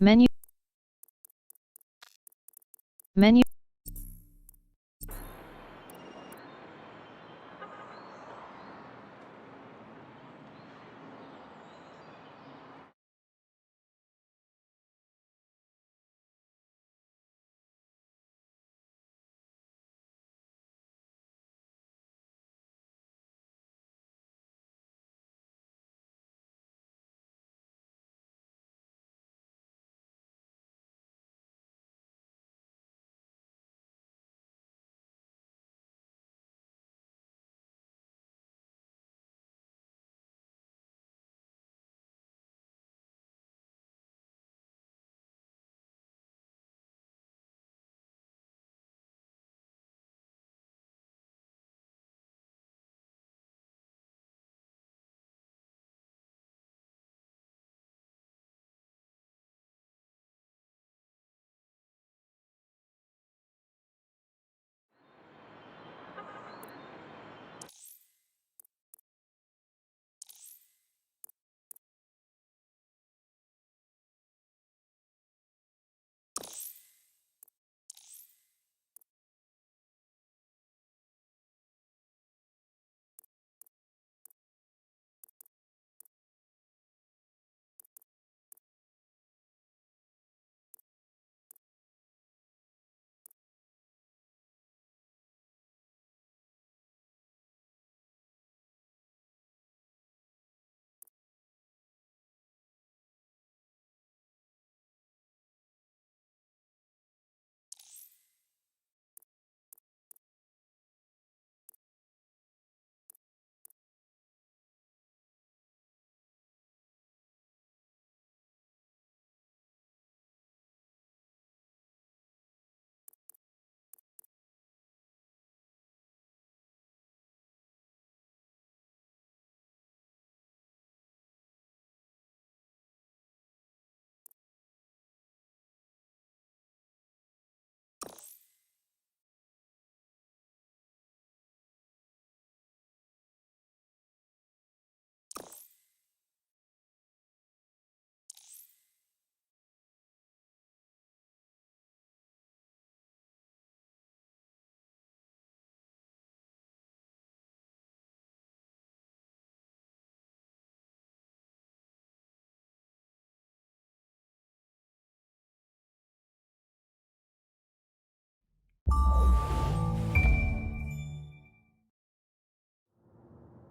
Menu. Menu.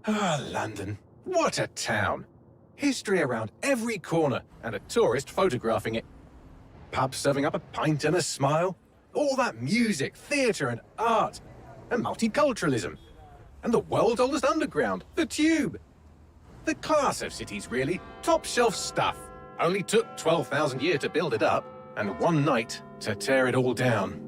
Ah, London. What a town. History around every corner and a tourist photographing it. Pubs serving up a pint and a smile. All that music, theatre and art. And multiculturalism. And the world's oldest underground, the Tube. The class of cities, really. Top shelf stuff. Only took 12,000 years to build it up, and one night to tear it all down.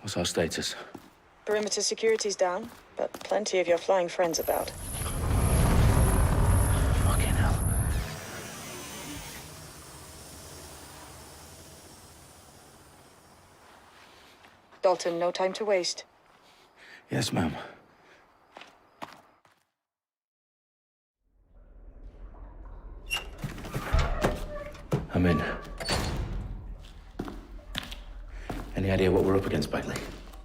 What's our status? Perimeter security's down, but plenty of your flying friends about. Fucking hell. Dalton, no time to waste. Yes, ma'am. I'm in. Any idea what we're up against, Bagley?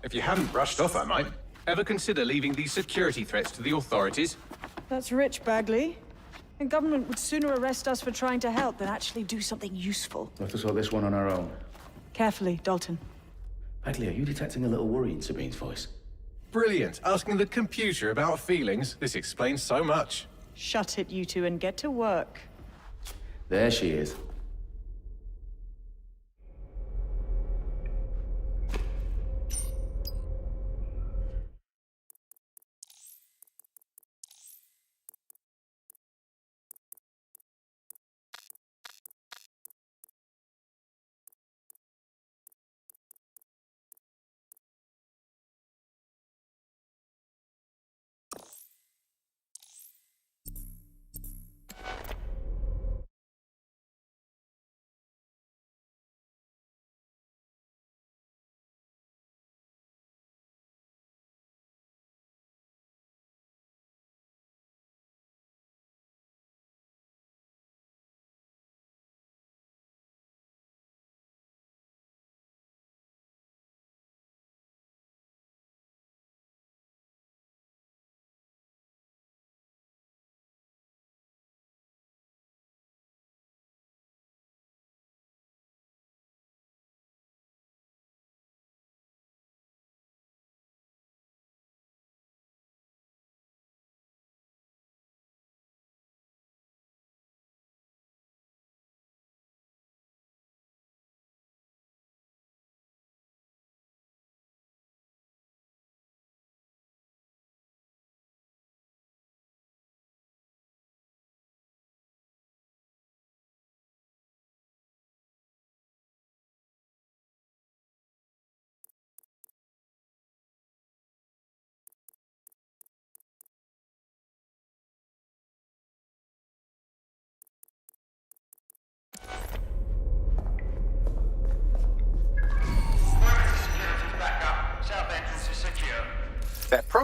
If you hadn't brushed off, I might. Ever consider leaving these security threats to the authorities? That's rich, Bagley. The government would sooner arrest us for trying to help than actually do something useful. We'll have to sort this one on our own. Carefully, Dalton. Bagley, are you detecting a little worry in Sabine's voice? Brilliant. Asking the computer about feelings. This explains so much. Shut it, you two, and get to work. There she is.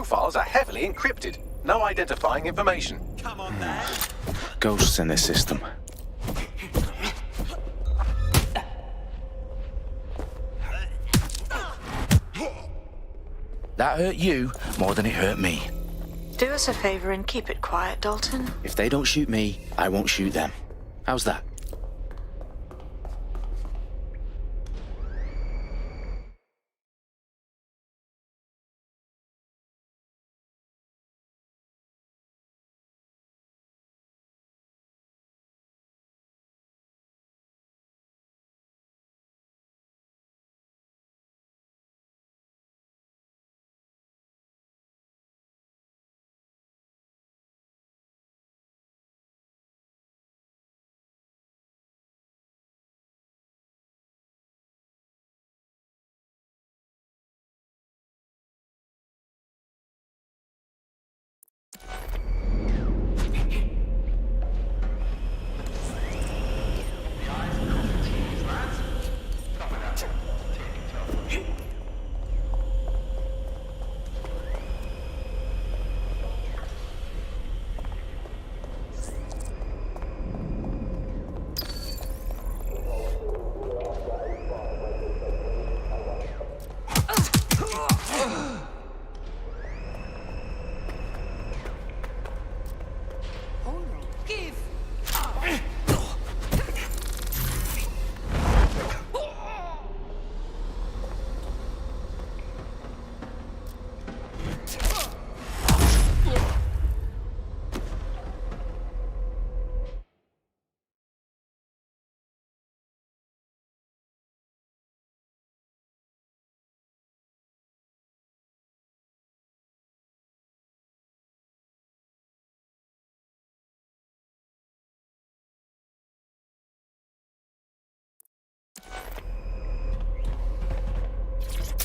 profiles are heavily encrypted. No identifying information. Come on, man. Ghosts in this system. That hurt you more than it hurt me. Do us a favor and keep it quiet, Dalton. If they don't shoot me, I won't shoot them. How's that?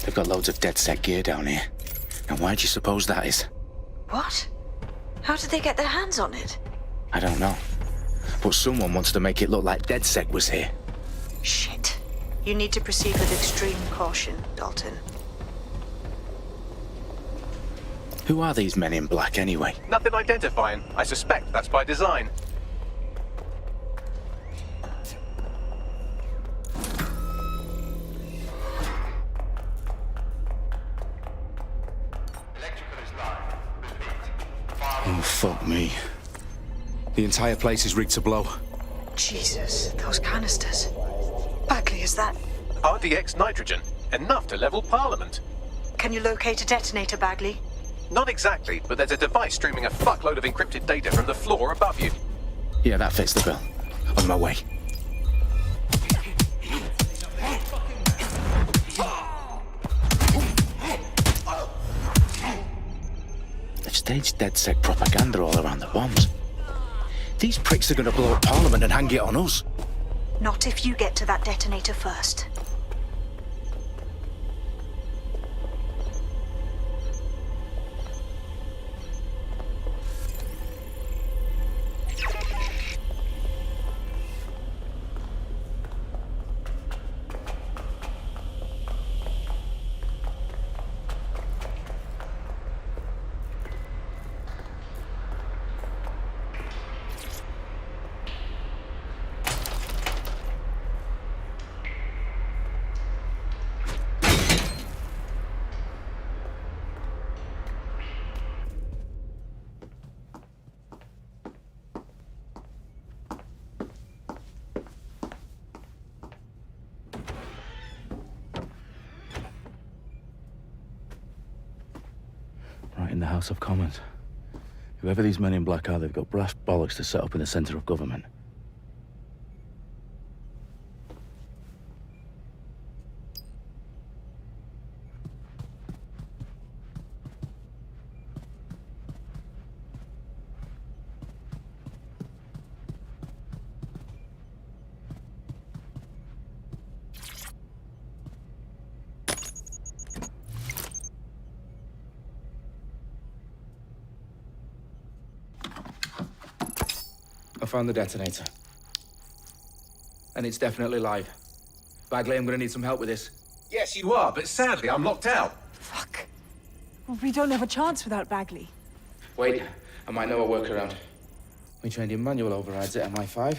They've got loads of dead-set gear down here. And why do you suppose that is? What? How did they get their hands on it? I don't know. But someone wants to make it look like DedSec was here. Shit. You need to proceed with extreme caution, Dalton. Who are these men in black, anyway? Nothing identifying. I suspect that's by design. Oh, fuck me. The entire place is rigged to blow. Jesus, those canisters. Bagley, is that... RDX nitrogen. Enough to level Parliament. Can you locate a detonator, Bagley? Not exactly, but there's a device streaming a fuckload of encrypted data from the floor above you. Yeah, that fits the bill. On my way. They've staged DedSec propaganda all around the bombs. These pricks are gonna blow up Parliament and hang it on us. Not if you get to that detonator first. Right in the House of Commons. Whoever these men in black are, they've got brass bollocks to set up in the centre of government. I found the detonator. And it's definitely live. Bagley, I'm gonna need some help with this. Yes, you are, but sadly I'm locked out. Fuck. We don't have a chance without Bagley. Wait, I might know a workaround. We trained in manual overrides at MI5.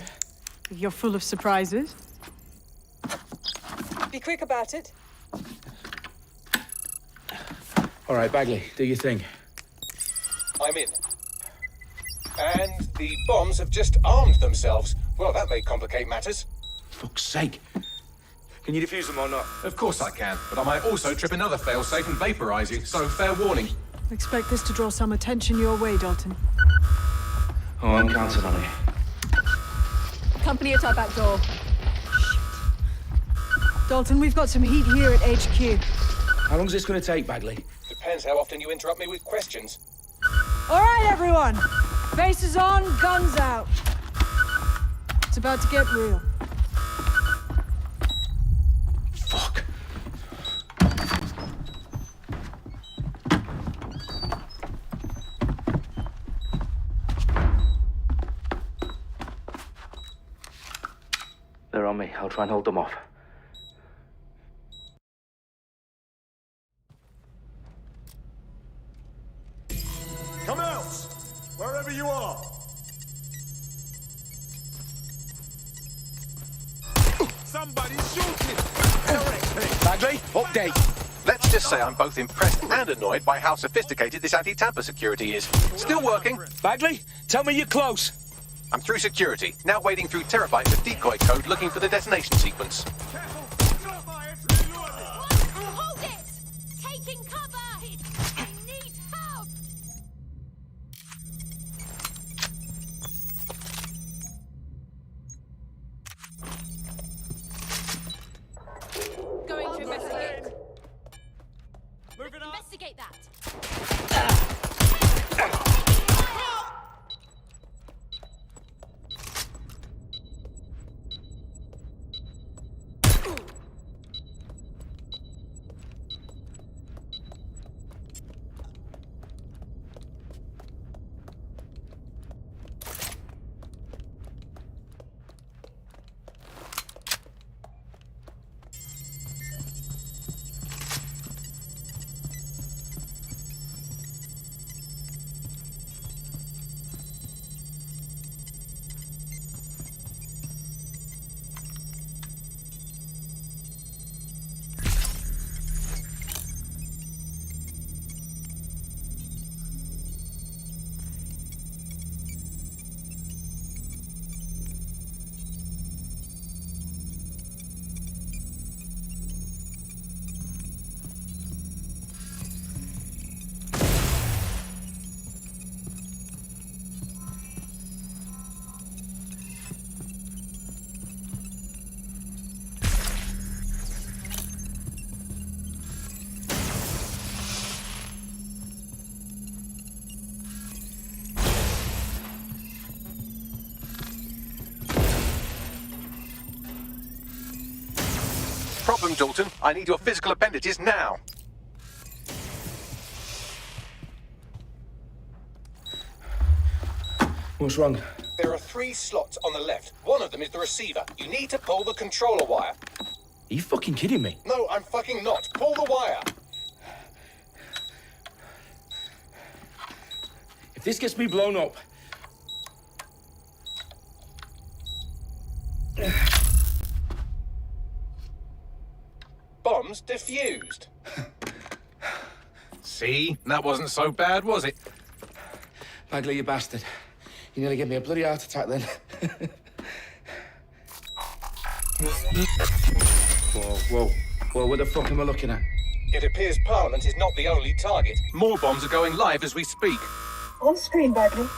You're full of surprises. Be quick about it. All right, Bagley, do your thing. I'm in. And the bombs have just armed themselves. Well, that may complicate matters. Fuck's sake. Can you defuse them or not? Of course I can, but I might also trip another failsafe and vaporize you, so fair warning. Expect this to draw some attention your way, Dalton. Oh, I'm counting on it. Company at our back door. Dalton, we've got some heat here at HQ. How long's this going to take, Bagley? Depends how often you interrupt me with questions. All right, everyone. Faces on, guns out. It's about to get real. Fuck. They're on me. I'll try and hold them off. Come out! Wherever you are! Somebody's shooting! Bagley, update. Let's just say I'm both impressed and annoyed by how sophisticated this anti-tamper security is. Still working. Bagley, tell me you're close. I'm through security, now wading through terabytes of decoy code looking for the detonation sequence. Hold it! Taking cover! I need help! Going to investigate. Investigate that. Problem, Dalton. I need your physical appendages now. What's wrong? There are 3 slots on the left. One of them is the receiver. You need to pull the controller wire. Are you fucking kidding me? No, I'm fucking not. Pull the wire. If this gets me blown up... Bombs defused. See? That wasn't so bad, was it? Bagley, you bastard. You nearly gave me a bloody heart attack then. Whoa. What the fuck am I looking at? It appears Parliament is not the only target. More bombs are going live as we speak. On screen, Bagley.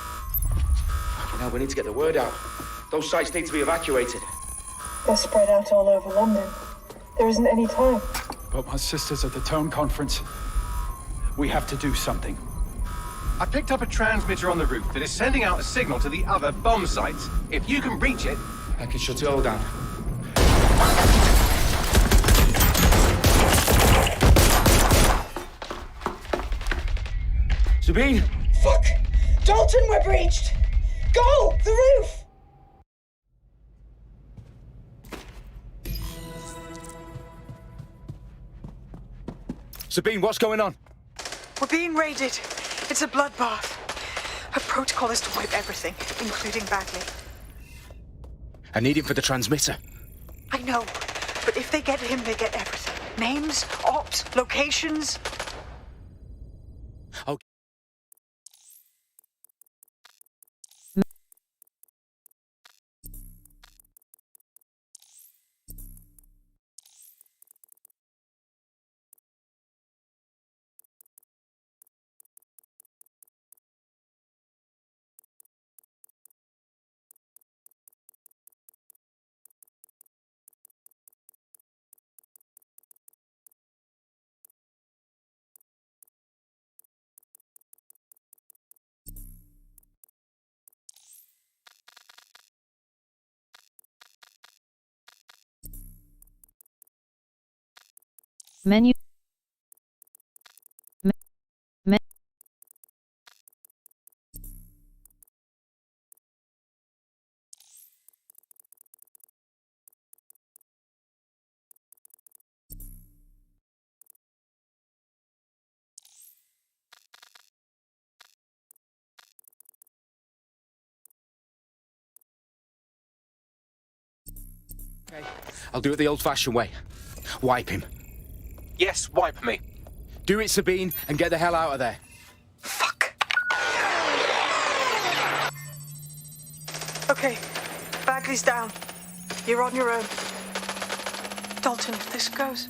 Now we need to get the word out. Those sites need to be evacuated. They're spread out all over London. There isn't any time. But my sister's at the town conference. We have to do something. I picked up a transmitter on the roof that is sending out a signal to the other bomb sites. If you can reach it... I can shut it all down. Sabine! Fuck! Dalton, we're breached! Go! The roof! Sabine, what's going on? We're being raided. It's a bloodbath. Her protocol is to wipe everything, including Bagley. I need him for the transmitter. I know, but if they get him, they get everything. Names, ops, locations. Okay. Menu. Okay. I'll do it the old-fashioned way. Wipe him. Yes, wipe me. Do it, Sabine, and get the hell out of there. Fuck. Okay, Bagley's down. You're on your own. Dalton, if this goes...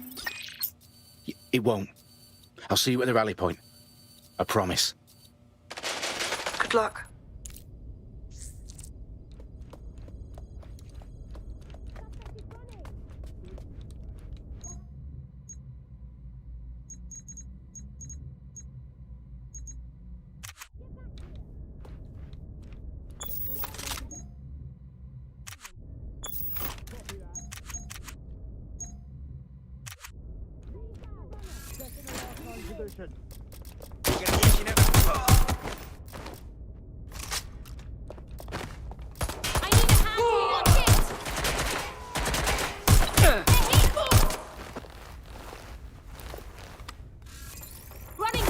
It won't. I'll see you at the rally point. I promise. Good luck. I need a hand here. Watch it. They're hit. Running.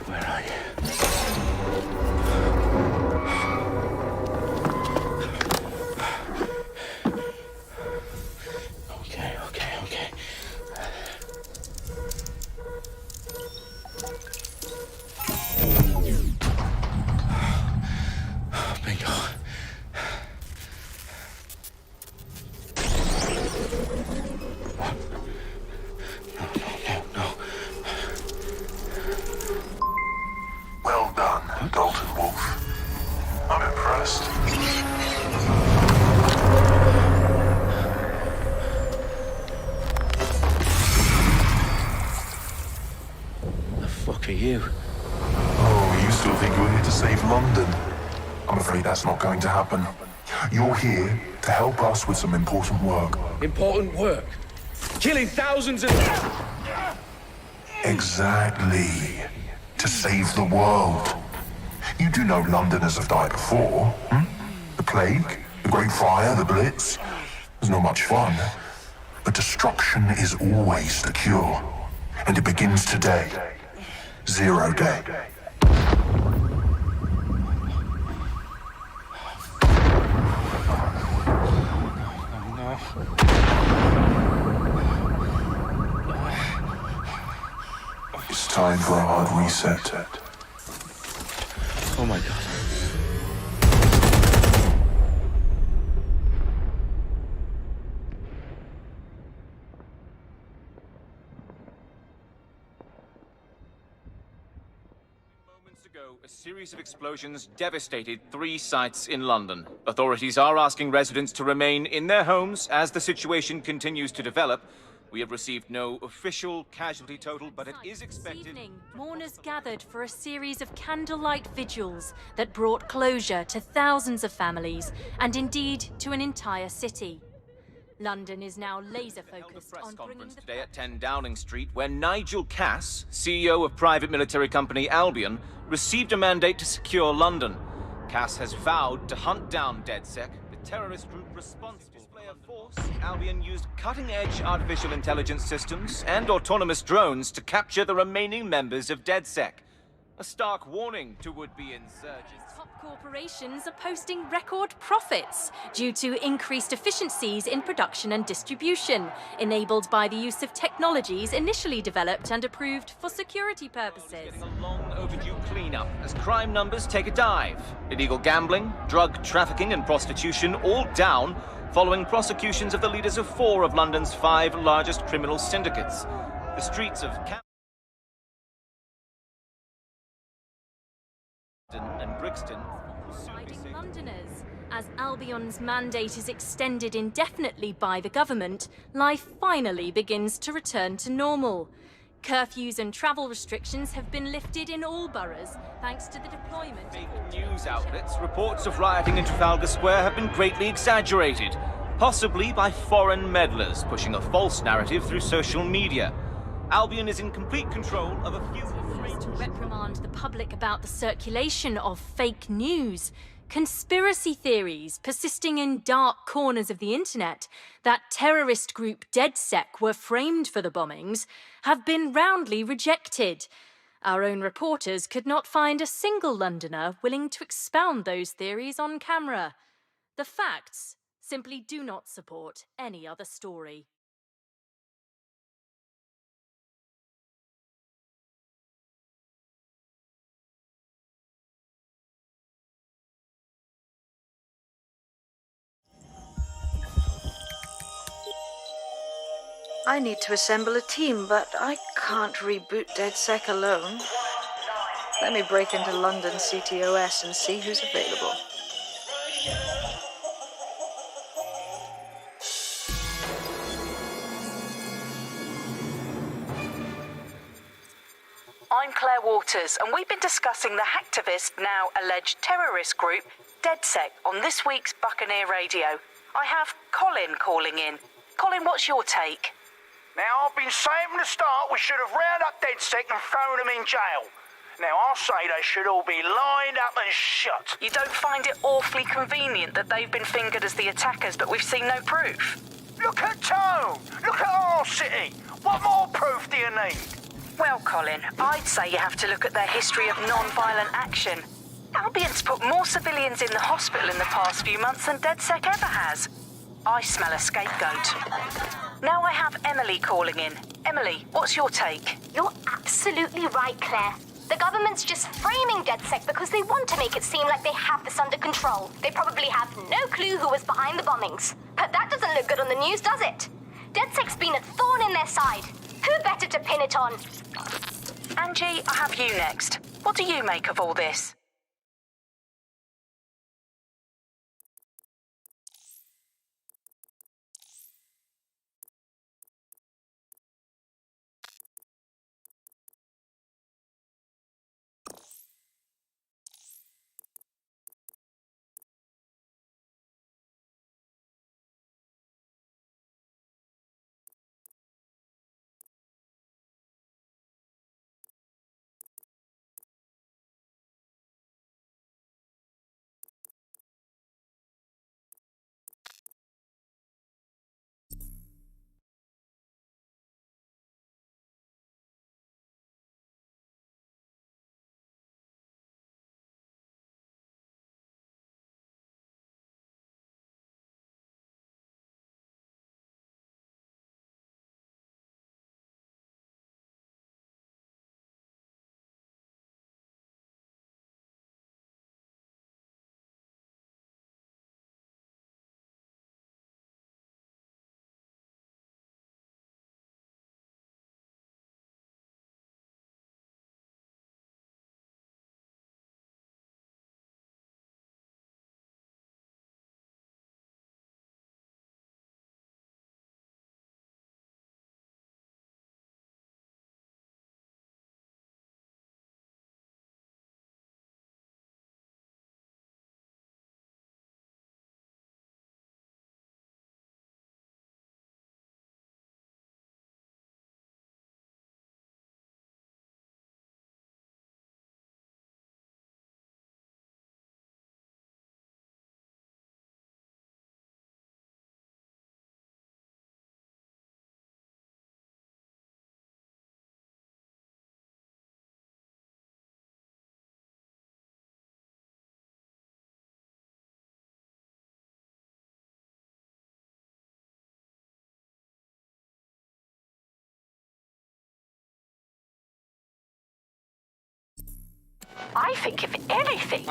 Where are you? Okay. Bingo. No. Well done, Dalton Wolf. I'm impressed. The fuck are you? Oh, you still think you're here to save London? I'm afraid that's not going to happen. You're here to help us with some important work. Important work. Killing thousands of... Exactly. To save the world. You do know Londoners have died before, hmm? The plague, the Great Fire, the Blitz. It's not much fun. But destruction is always the cure. And it begins today. 0 day. It's time for a hard reset. Oh my god. Moments ago, a series of explosions devastated 3 sites in London. Authorities are asking residents to remain in their homes as the situation continues to develop. We have received no official casualty total, but it is This expected... evening, mourners gathered for a series of candlelight vigils that brought closure to thousands of families and indeed to an entire city. London is now laser-focused press on bringing conference the... today at 10 Downing Street, where Nigel Cass, CEO of private military company Albion, received a mandate to secure London. Cass has vowed to hunt down DedSec, the terrorist group responsible for display of force. Albion used cutting-edge artificial intelligence systems and autonomous drones to capture the remaining members of DedSec. A stark warning to would-be insurgents. Top corporations are posting record profits due to increased efficiencies in production and distribution, enabled by the use of technologies initially developed and approved for security purposes. Getting a long overdue cleanup as crime numbers take a dive. Illegal gambling, drug trafficking and prostitution all down following prosecutions of the leaders of 4 of London's 5 largest criminal syndicates. The streets of and Brixton will soon be Guiding safe. Londoners. As Albion's mandate is extended indefinitely by the government, life finally begins to return to normal. Curfews and travel restrictions have been lifted in all boroughs, thanks to the deployment Fake of... news outlets, reports of rioting in Trafalgar Square have been greatly exaggerated, possibly by foreign meddlers pushing a false narrative through social media. Albion is in complete control of a few... to reprimand the public about the circulation of fake news, conspiracy theories persisting in dark corners of the internet that terrorist group DedSec were framed for the bombings have been roundly rejected. Our own reporters could not find a single Londoner willing to expound those theories on camera. The facts simply do not support any other story. I need to assemble a team, but I can't reboot DedSec alone. Let me break into London CTOS and see who's available. I'm Claire Waters, and we've been discussing the hacktivist, now alleged terrorist group, DedSec, on this week's Buccaneer Radio. I have Colin calling in. Colin, what's your take? Now, I've been saying from the start we should have rounded up DedSec and thrown them in jail. Now, I'll say they should all be lined up and shot. You don't find it awfully convenient that they've been fingered as the attackers, but we've seen no proof? Look at Tone! Look at our city! What more proof do you need? Well, Colin, I'd say you have to look at their history of non-violent action. Albion's put more civilians in the hospital in the past few months than DedSec ever has. I smell a scapegoat. Now I have Emily calling in. Emily, what's your take? You're absolutely right, Claire. The government's just framing DedSec because they want to make it seem like they have this under control. They probably have no clue who was behind the bombings. But that doesn't look good on the news, does it? DedSec's been a thorn in their side. Who better to pin it on? Angie, I have you next. What do you make of all this? I think, if anything,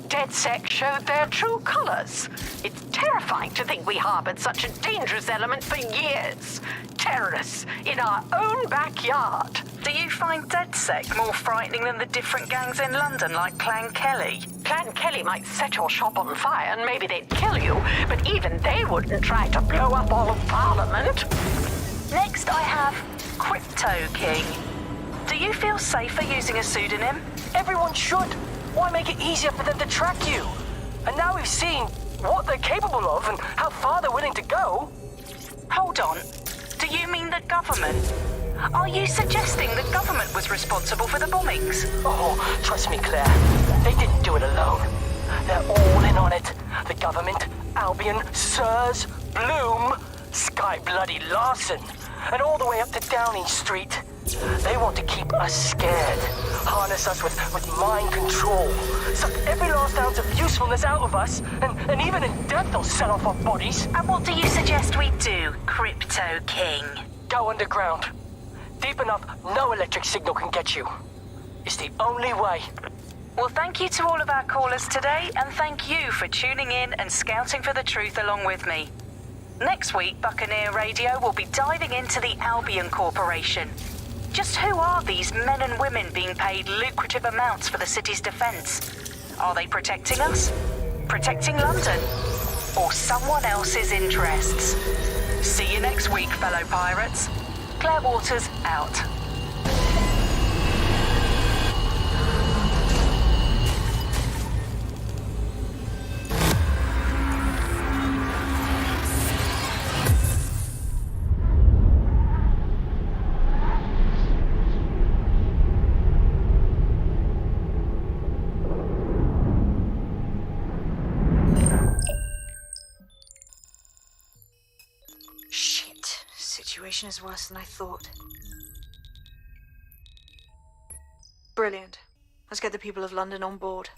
DedSec showed their true colors. It's terrifying to think we harbored such a dangerous element for years. Terrorists in our own backyard. Do you find DedSec more frightening than the different gangs in London, like Clan Kelly? Clan Kelly might set your shop on fire and maybe they'd kill you, but even they wouldn't try to blow up all of Parliament. Next I have Crypto King. Do you feel safer using a pseudonym? Everyone should. Why make it easier for them to track you? And now we've seen what they're capable of and how far they're willing to go. Hold on. Do you mean the government? Are you suggesting the government was responsible for the bombings? Oh, trust me, Claire. They didn't do it alone. They're all in on it. The government, Albion, Sirs, Bloom, Sky Bloody Larson, and all the way up to Downing Street. They want to keep us scared, harness us with mind control, suck every last ounce of usefulness out of us, and even in death they'll sell off our bodies. And what do you suggest we do, Crypto King? Go underground. Deep enough, no electric signal can get you. It's the only way. Well, thank you to all of our callers today, and thank you for tuning in and scouting for the truth along with me. Next week, Buccaneer Radio will be diving into the Albion Corporation. Just who are these men and women being paid lucrative amounts for the city's defense? Are they protecting us? Protecting London? Or someone else's interests? See you next week, fellow pirates. Claire Waters, out. Shit. Situation is worse than I thought. Brilliant. Let's get the people of London on board.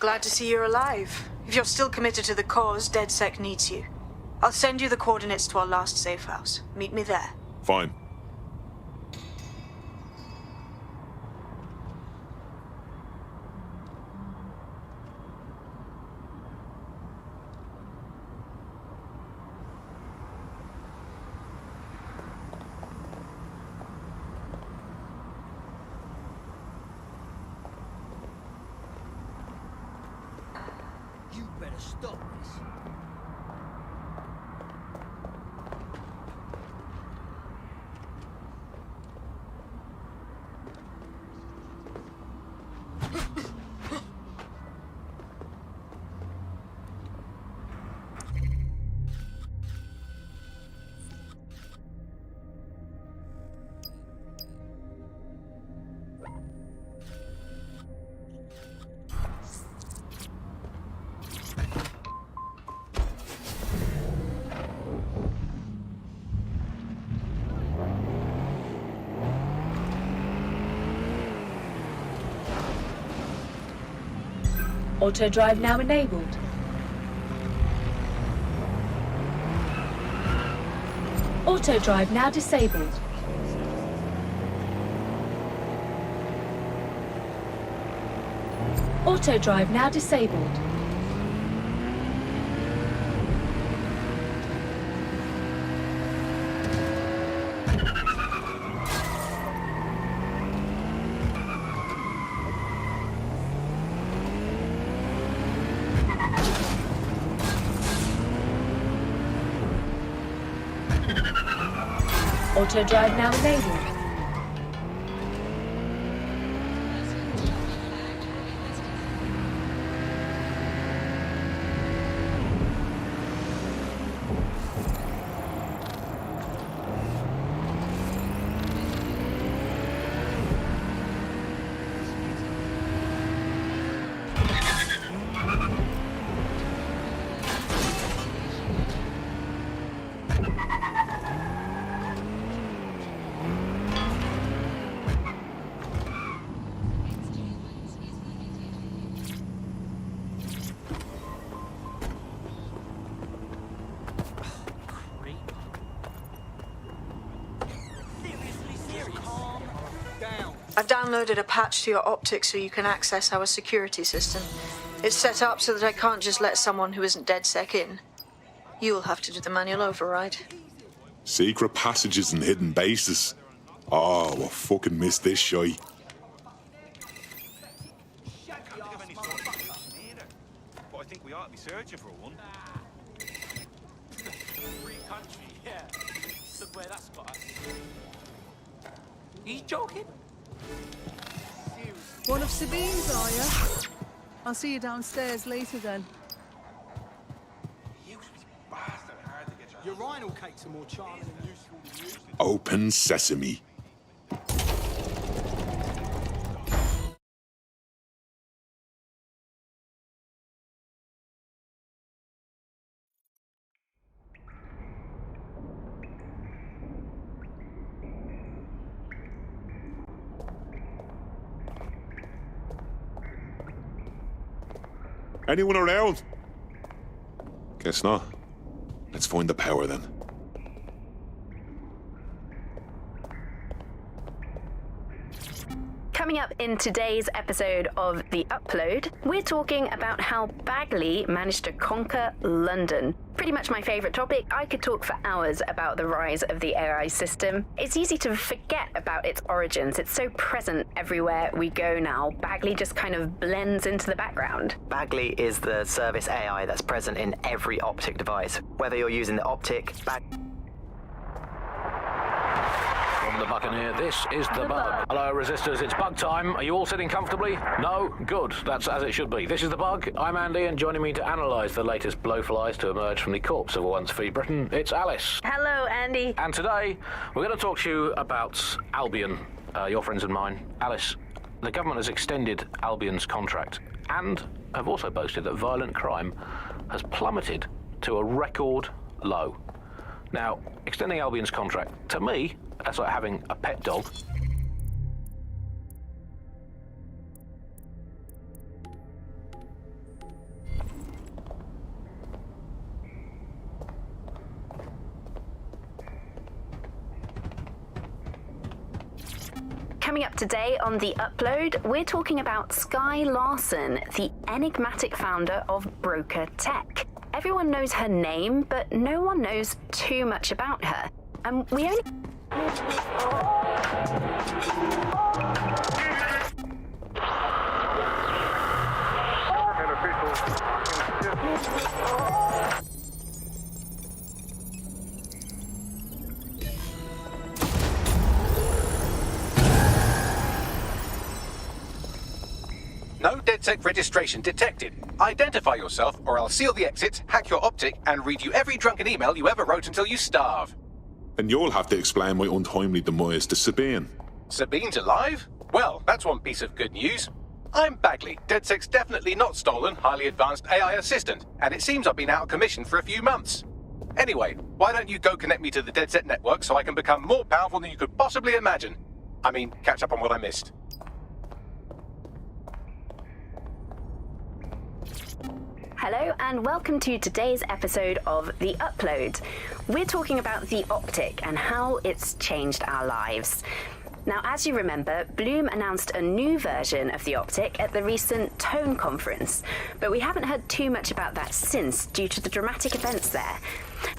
Glad to see you're alive. If you're still committed to the cause, DedSec needs you. I'll send you the coordinates to our last safe house. Meet me there. Fine. You better stop this. Auto drive now enabled. Auto drive now disabled. Auto drive now disabled. Auto drive now enabled. I've downloaded a patch to your optics so you can access our security system. It's set up so that I can't just let someone who isn't DedSec in. You'll have to do the manual override. Secret passages and hidden bases. Oh, I fucking missed this shy. But I think we ought to be searching for one. Free country, yeah. Look where that's got us. He's joking. One of Sabine's, are you? I'll see you downstairs later then. Urinal cakes are more charming and useful than usually. Open sesame. Anyone around? Guess not. Let's find the power then. Coming up in today's episode of The Upload, we're talking about how Bagley managed to conquer London. Pretty much my favourite topic. I could talk for hours about the rise of the AI system. It's easy to forget about its origins. It's so present everywhere we go now. Bagley just kind of blends into the background. Bagley is the service AI that's present in every optic device. Whether you're using the optic, From the Buccaneer, this is The Bug. Hello, Resistors, it's bug time. Are you all sitting comfortably? No? Good. That's as it should be. This is The Bug. I'm Andy, and joining me to analyse the latest blowflies to emerge from the corpse of a once free Britain, it's Alice. Hello, Andy. And today, we're going to talk to you about Albion, your friends and mine. Alice, the government has extended Albion's contract and have also boasted that violent crime has plummeted to a record low. Now, extending Albion's contract, to me, that's like having a pet dog. Coming up today on The Upload, we're talking about Skye Larson, the enigmatic founder of Broker Tech. Everyone knows her name, but no one knows too much about her. And we only... No DedSec registration detected. Identify yourself, or I'll seal the exits, hack your optic, and read you every drunken email you ever wrote until you starve. And you'll have to explain my untimely demise to Sabine. Sabine's alive? Well, that's one piece of good news. I'm Bagley, DedSec's definitely not stolen, highly advanced AI assistant, and it seems I've been out of commission for a few months. Anyway, why don't you go connect me to the DedSec network so I can become more powerful than you could possibly imagine? I mean, catch up on what I missed. Hello and welcome to today's episode of The Upload. We're talking about the optic and how it's changed our lives. Now, as you remember, Bloom announced a new version of the optic at the recent Tone conference, but we haven't heard too much about that since due to the dramatic events there.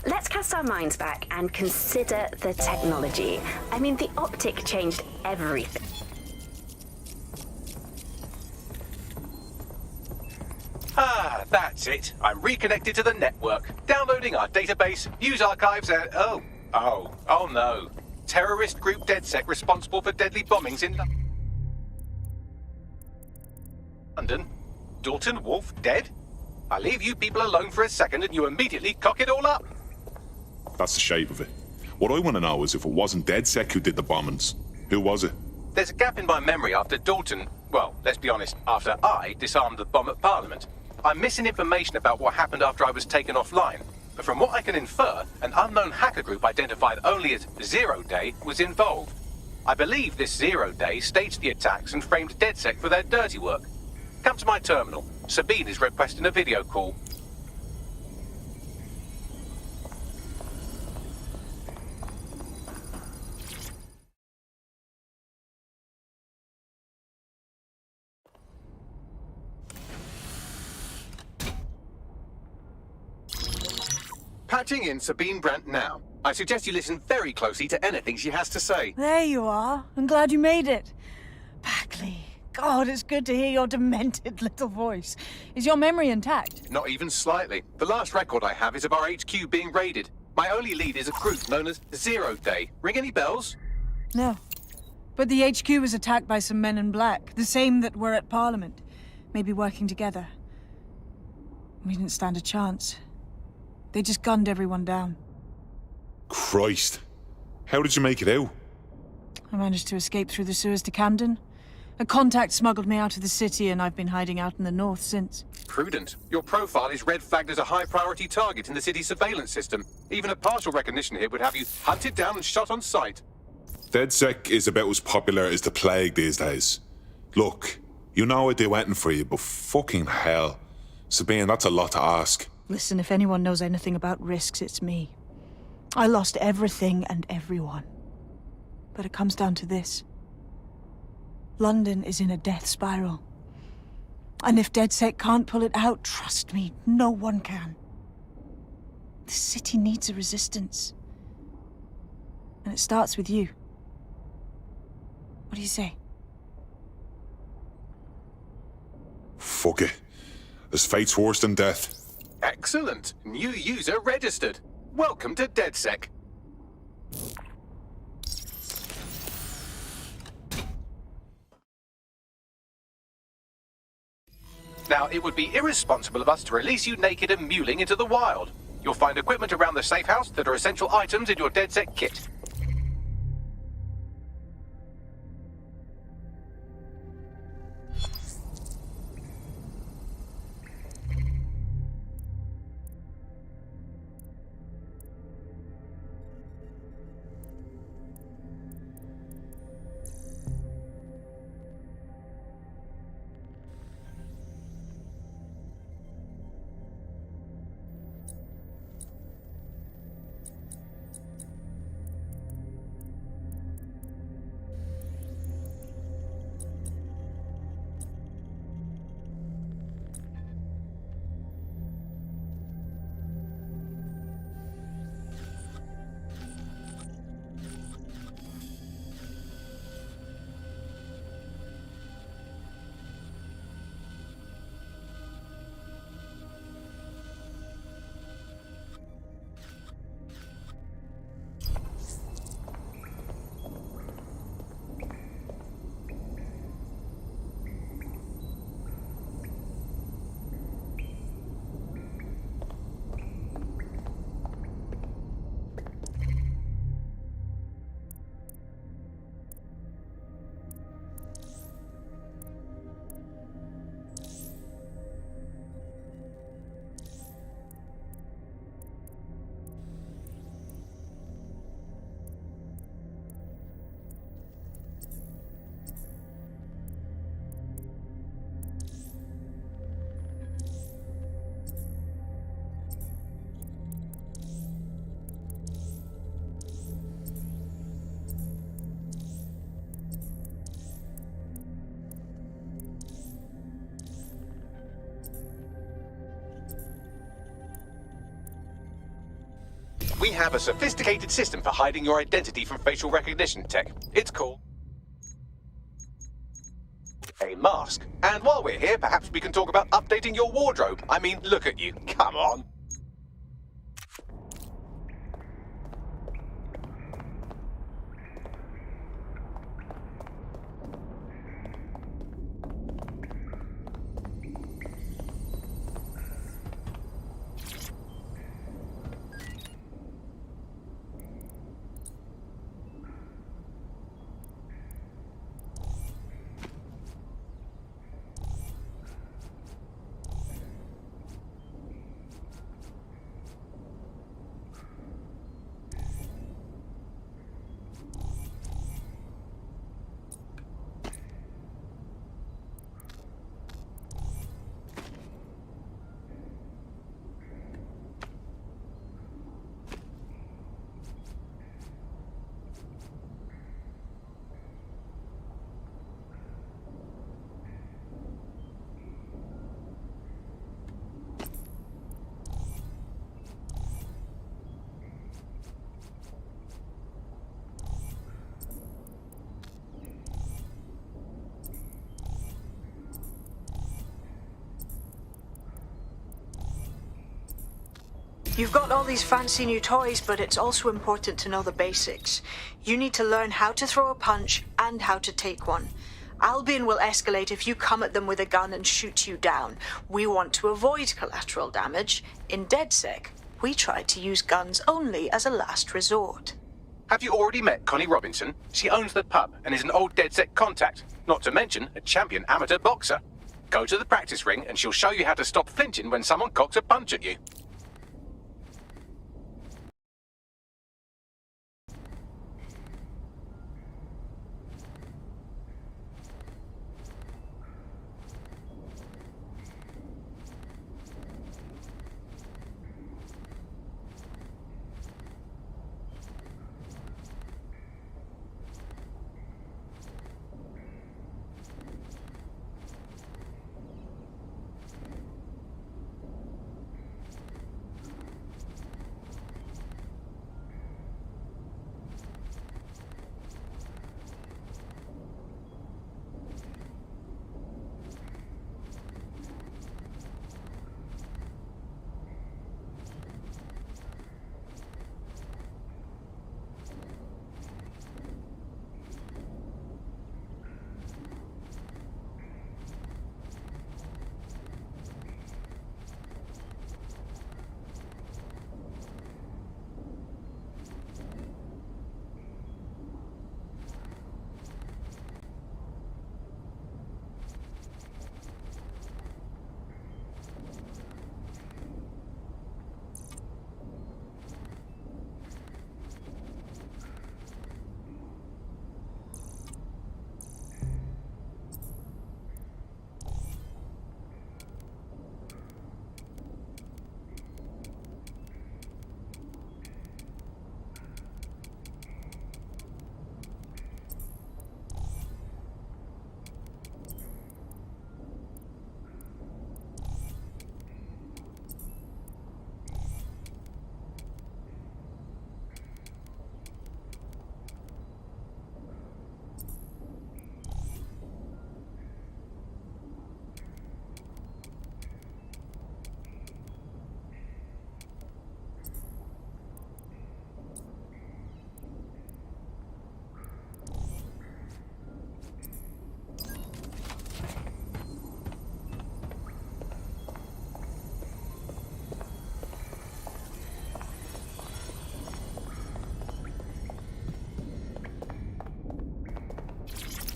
Let's cast our minds back and consider the technology. I mean, the optic changed everything. Ah, that's it. I'm reconnected to the network, downloading our database, news archives, and oh no. Terrorist group DedSec responsible for deadly bombings in London. Dalton Wolf dead? I leave you people alone for a second and you immediately cock it all up. That's the shape of it. What I want to know is if it wasn't DedSec who did the bombings, who was it? There's a gap in my memory after Dalton, well, let's be honest, after I disarmed the bomb at Parliament. I'm missing information about what happened after I was taken offline, but from what I can infer, an unknown hacker group identified only as Zero Day was involved. I believe this Zero Day staged the attacks and framed DedSec for their dirty work. Come to my terminal. Sabine is requesting a video call. Patching in Sabine Brandt now. I suggest you listen very closely to anything she has to say. There you are. I'm glad you made it. Bagley. God, it's good to hear your demented little voice. Is your memory intact? Not even slightly. The last record I have is of our HQ being raided. My only lead is a group known as Zero Day. Ring any bells? No. But the HQ was attacked by some men in black, the same that were at Parliament. Maybe working together. We didn't stand a chance. They just gunned everyone down. Christ. How did you make it out? I managed to escape through the sewers to Camden. A contact smuggled me out of the city, and I've been hiding out in the north since. Prudent. Your profile is red flagged as a high-priority target in the city's surveillance system. Even a partial recognition here would have you hunted down and shot on sight. DedSec is about as popular as the plague these days. Look, you know what they went for you, but fucking hell. Sabine, that's a lot to ask. Listen, if anyone knows anything about risks, it's me. I lost everything and everyone. But it comes down to this. London is in a death spiral. And if DedSec can't pull it out, trust me, no one can. The city needs a resistance. And it starts with you. What do you say? Fuck it. There's fate's worse than death. Excellent. New user registered. Welcome to DedSec. Now, it would be irresponsible of us to release you naked and mewling into the wild. You'll find equipment around the safe house that are essential items in your DedSec kit. We have a sophisticated system for hiding your identity from facial recognition tech. It's called a mask. And while we're here, perhaps we can talk about updating your wardrobe. I mean, look at you. Come on. You've got all these fancy new toys, but it's also important to know the basics. You need to learn how to throw a punch and how to take one. Albion will escalate if you come at them with a gun and shoot you down. We want to avoid collateral damage. In DedSec, we try to use guns only as a last resort. Have you already met Connie Robinson? She owns the pub and is an old DedSec contact, not to mention a champion amateur boxer. Go to the practice ring and she'll show you how to stop flinching when someone cocks a punch at you.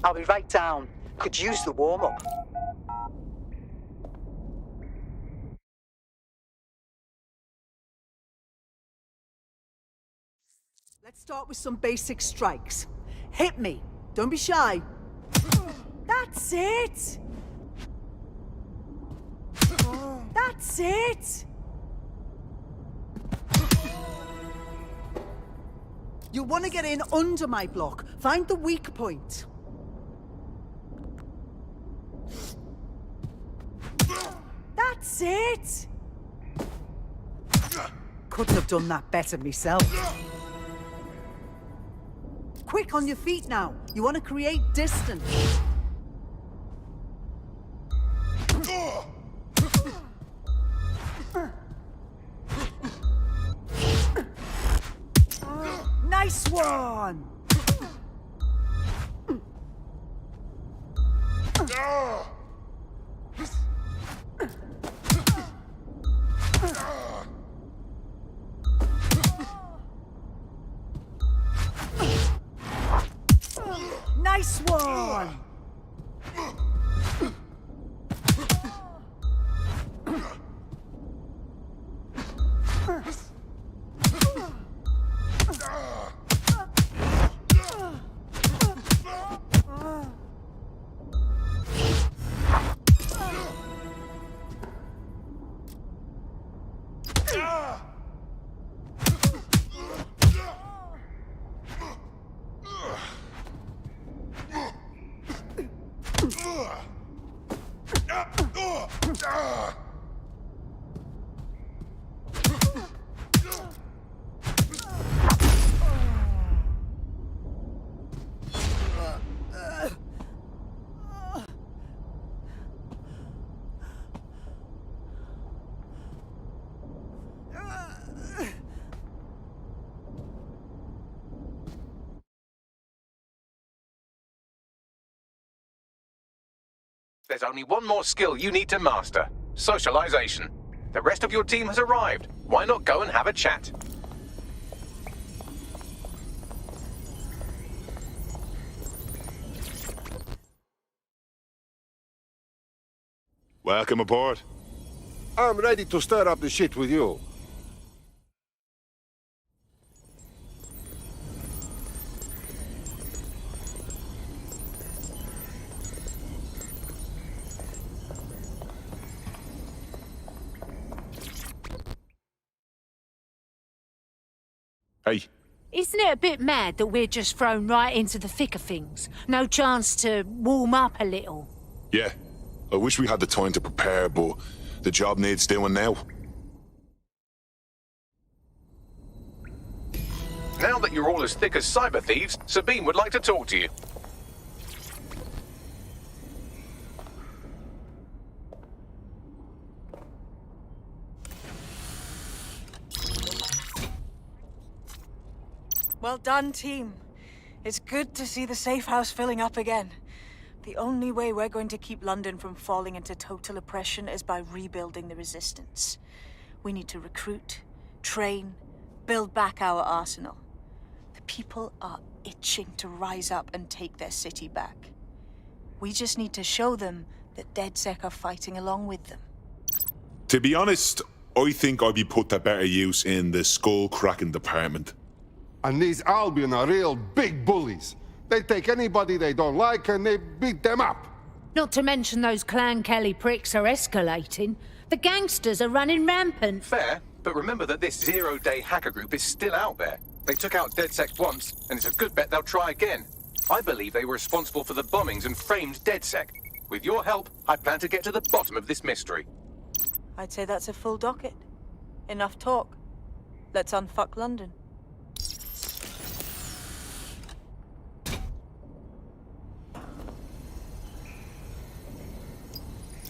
I'll be right down. Could use the warm-up. Let's start with some basic strikes. Hit me. Don't be shy. That's it! That's it! You'll want to get in under my block. Find the weak point. That's it! couldn't have done that better myself. Quick, on your feet now. You want to create distance. Nice one! Nice one! There's only one more skill you need to master: socialization. The rest of your team has arrived. Why not go and have a chat? Welcome aboard. I'm ready to stir up the shit with you. Hey. Isn't it a bit mad that we're just thrown right into the thick of things? No chance to warm up a little? Yeah. I wish we had the time to prepare, but the job needs doing now. Now that you're all as thick as cyber thieves, Sabine would like to talk to you. Well done, team. It's good to see the safe house filling up again. The only way we're going to keep London from falling into total oppression is by rebuilding the resistance. We need to recruit, train, build back our arsenal. The people are itching to rise up and take their city back. We just need to show them that DedSec are fighting along with them. To be honest, I think I'd be put to better use in the skull-cracking department. And these Albion are real big bullies. They take anybody they don't like and they beat them up. Not to mention those Clan Kelly pricks are escalating. The gangsters are running rampant. Fair, but remember that this zero-day hacker group is still out there. They took out DedSec once, and it's a good bet they'll try again. I believe they were responsible for the bombings and framed DedSec. With your help, I plan to get to the bottom of this mystery. I'd say that's a full docket. Enough talk. Let's unfuck London.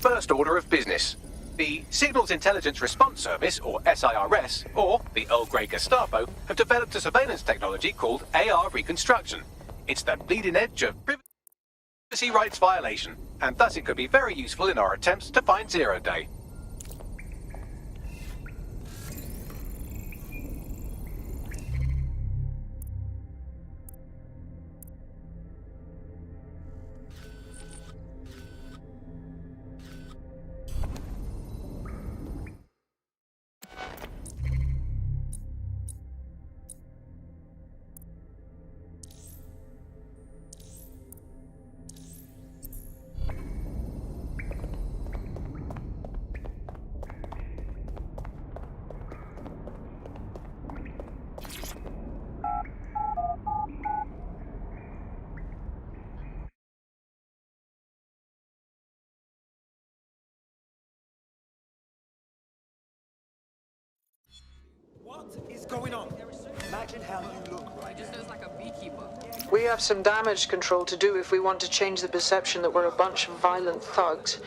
First order of business. The Signals Intelligence Response Service, or SIRS, or the Earl Grey Gestapo, have developed a surveillance technology called AR Reconstruction. It's the bleeding edge of privacy rights violation, and thus it could be very useful in our attempts to find Zero Day. Imagine how you look right. Just looks like a beekeeper. We have some damage control to do if we want to change the perception that we're a bunch of violent thugs.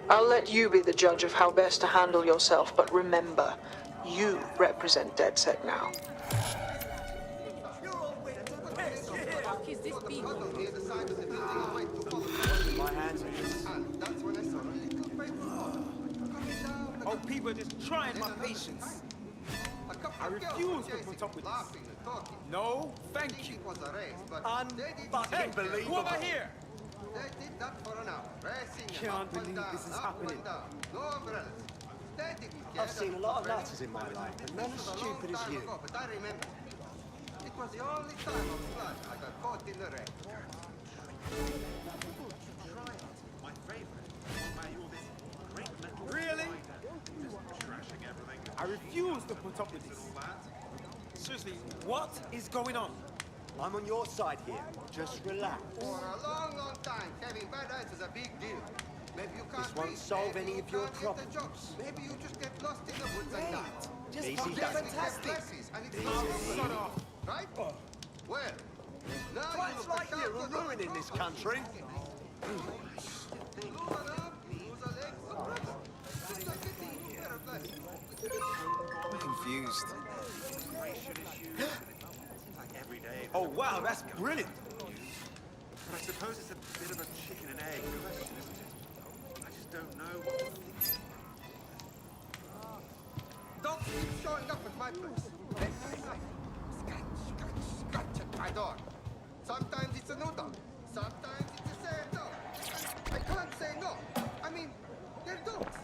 I'll let you be the judge of how best to handle yourself, but remember, you represent DedSec now. My hands Oh, people are just trying my patience. I refuse to put up with this. No, thank you. Unfucking believable. Over here. They did that for an hour. Can't believe this is happening. No umbrellas. I've seen a lot of lads in my life, but none as stupid as you. But I remember. It was the only time on flight I got caught in the rain. My favorite. Really? I refuse to put up with this. Seriously, what is going on? I'm on your side here. Just relax. For a long, long time, having bad eyes is a big deal. Maybe you can't This won't read, solve maybe any you of your can't hit problems. the jobs. Maybe you just get lost in the woods and die. Just Easy fucking does it. fantastic. Glasses, and it's all shut off, right? Well, now Twats like you are ruining this country. I'm confused. Oh wow, that's brilliant. But I suppose it's a bit of a chicken and egg question, isn't it? I just don't know what to think. Don't keep showing up at my place. Scratch at my door. Sometimes it's a new dog. Sometimes it's the same dog. I can't say no. I mean, they're dogs.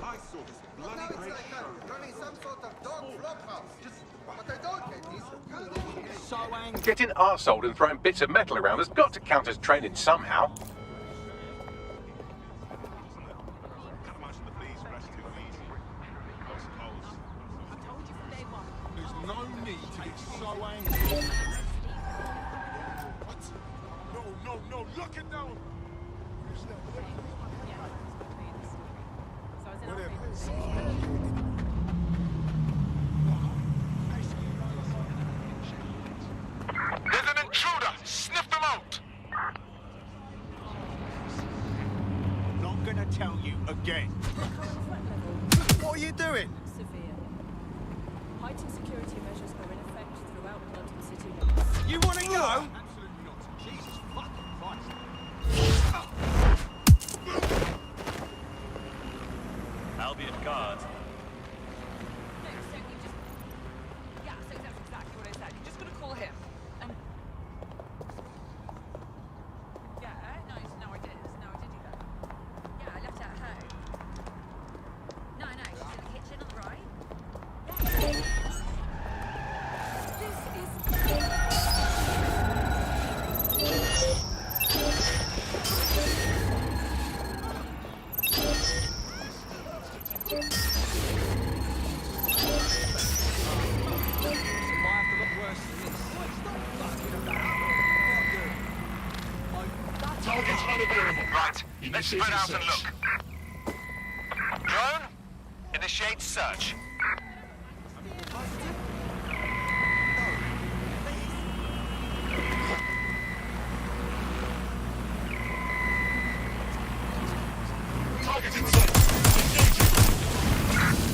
I saw this bloody Now it's great like show. I'm running some sort of dog flop house. What I don't get is So angry. Getting arseholed and throwing bits of metal around has got to count as training somehow. There's no need to get so angry. What? No, look at them! There's an intruder! Sniff them out! Not gonna tell you again. What are you doing? Severe. Heightened security measures are in effect throughout London city limits. You wanna go? Absolutely not. Jesus fucking Christ. Albion guard. Yeah, so that's exactly what I said. You're just gonna call him. And... Yeah, no, I did. No, I did do that. Yeah, I left it at home. No, she's in the kitchen on the right. Yeah. Right, let's spread out and look. Drone, initiate search.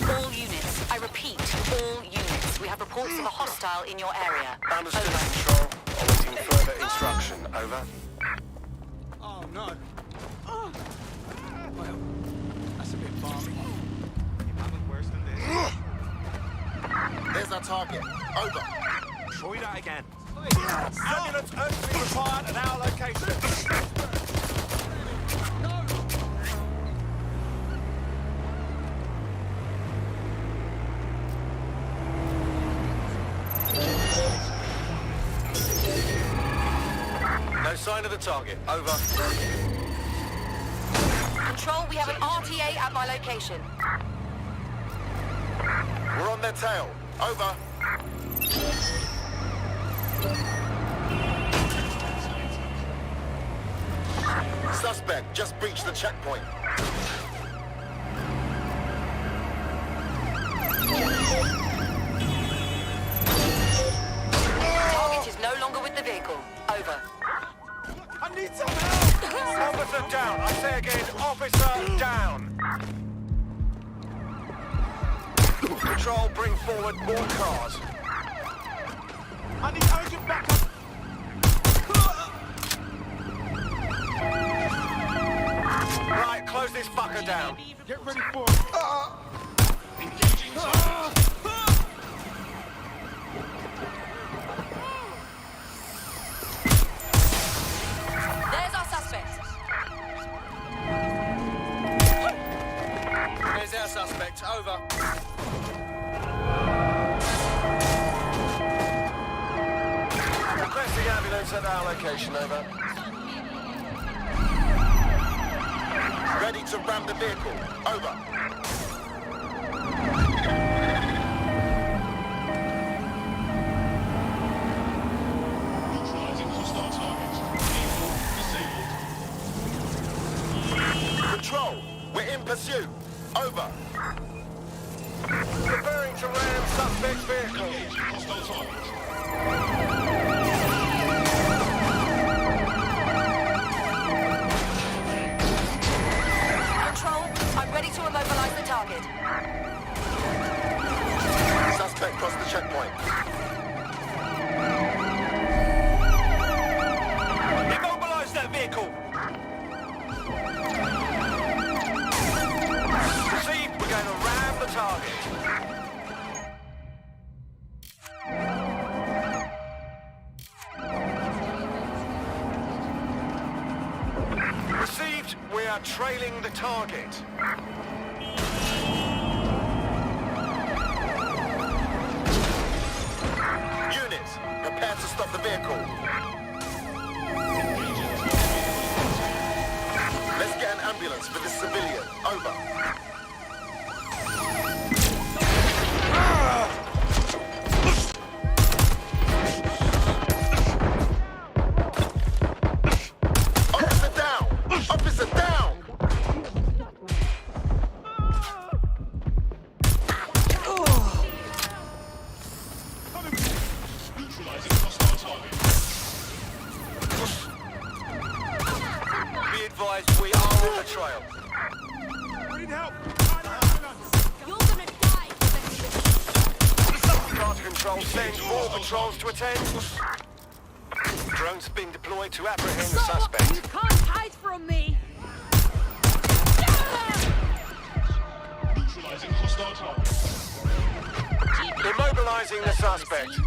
All units. I repeat, all units. We have reports of a hostile in your area. Understood, Control. Awaiting further instruction. Over. Oh no. Well, that's a bit balmy. You haven't worse than this. There's our target. Over. Try that again. Ambulance urgently required at our location. No sign of the target. Over. Control, we have an RTA at my location. We're on their tail. Over. Suspect just breached the checkpoint. Control, bring forward more cars. I need urgent backup. Right, close this fucker down. Get ready for it. Engaging There's our suspect. There's our suspect. Over. Requesting ambulance at our location. Over. Ready to ram the vehicle. Over. Control, we're in pursuit. Over. Preparing to ram suspect vehicle. Control, I'm ready to immobilize the target. Suspect crossed the checkpoint. Immobilize that vehicle. Proceed, we're going to ram the target. Received, we are trailing the target. Units, prepare to stop the vehicle. Let's get an ambulance for this civilian. Over. Officer down! Officer down! Neutralizing hostile target. Be advised, we are on the trail. We need help. You're gonna die. Car to control, send more patrols to attend. Drones being deployed to apprehend the suspect. You can't hide from me. Neutralizing hostile target. Immobilizing the suspect.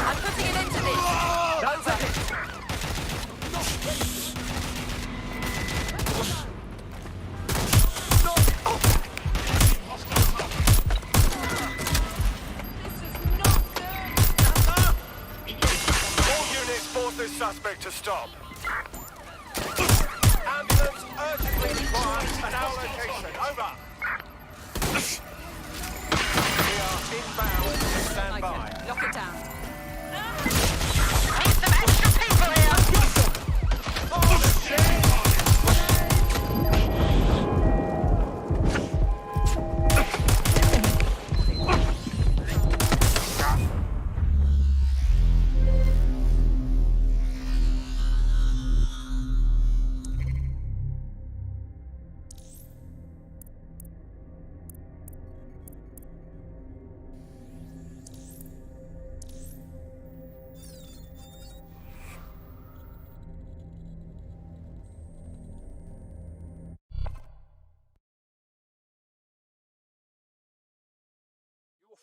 I'm putting an end to this. Over. All units force this suspect to stop. Ambulance urgently required at our location. Over. We are inbound. Stand by. Lock it down. Need some extra people here. Oh, shit.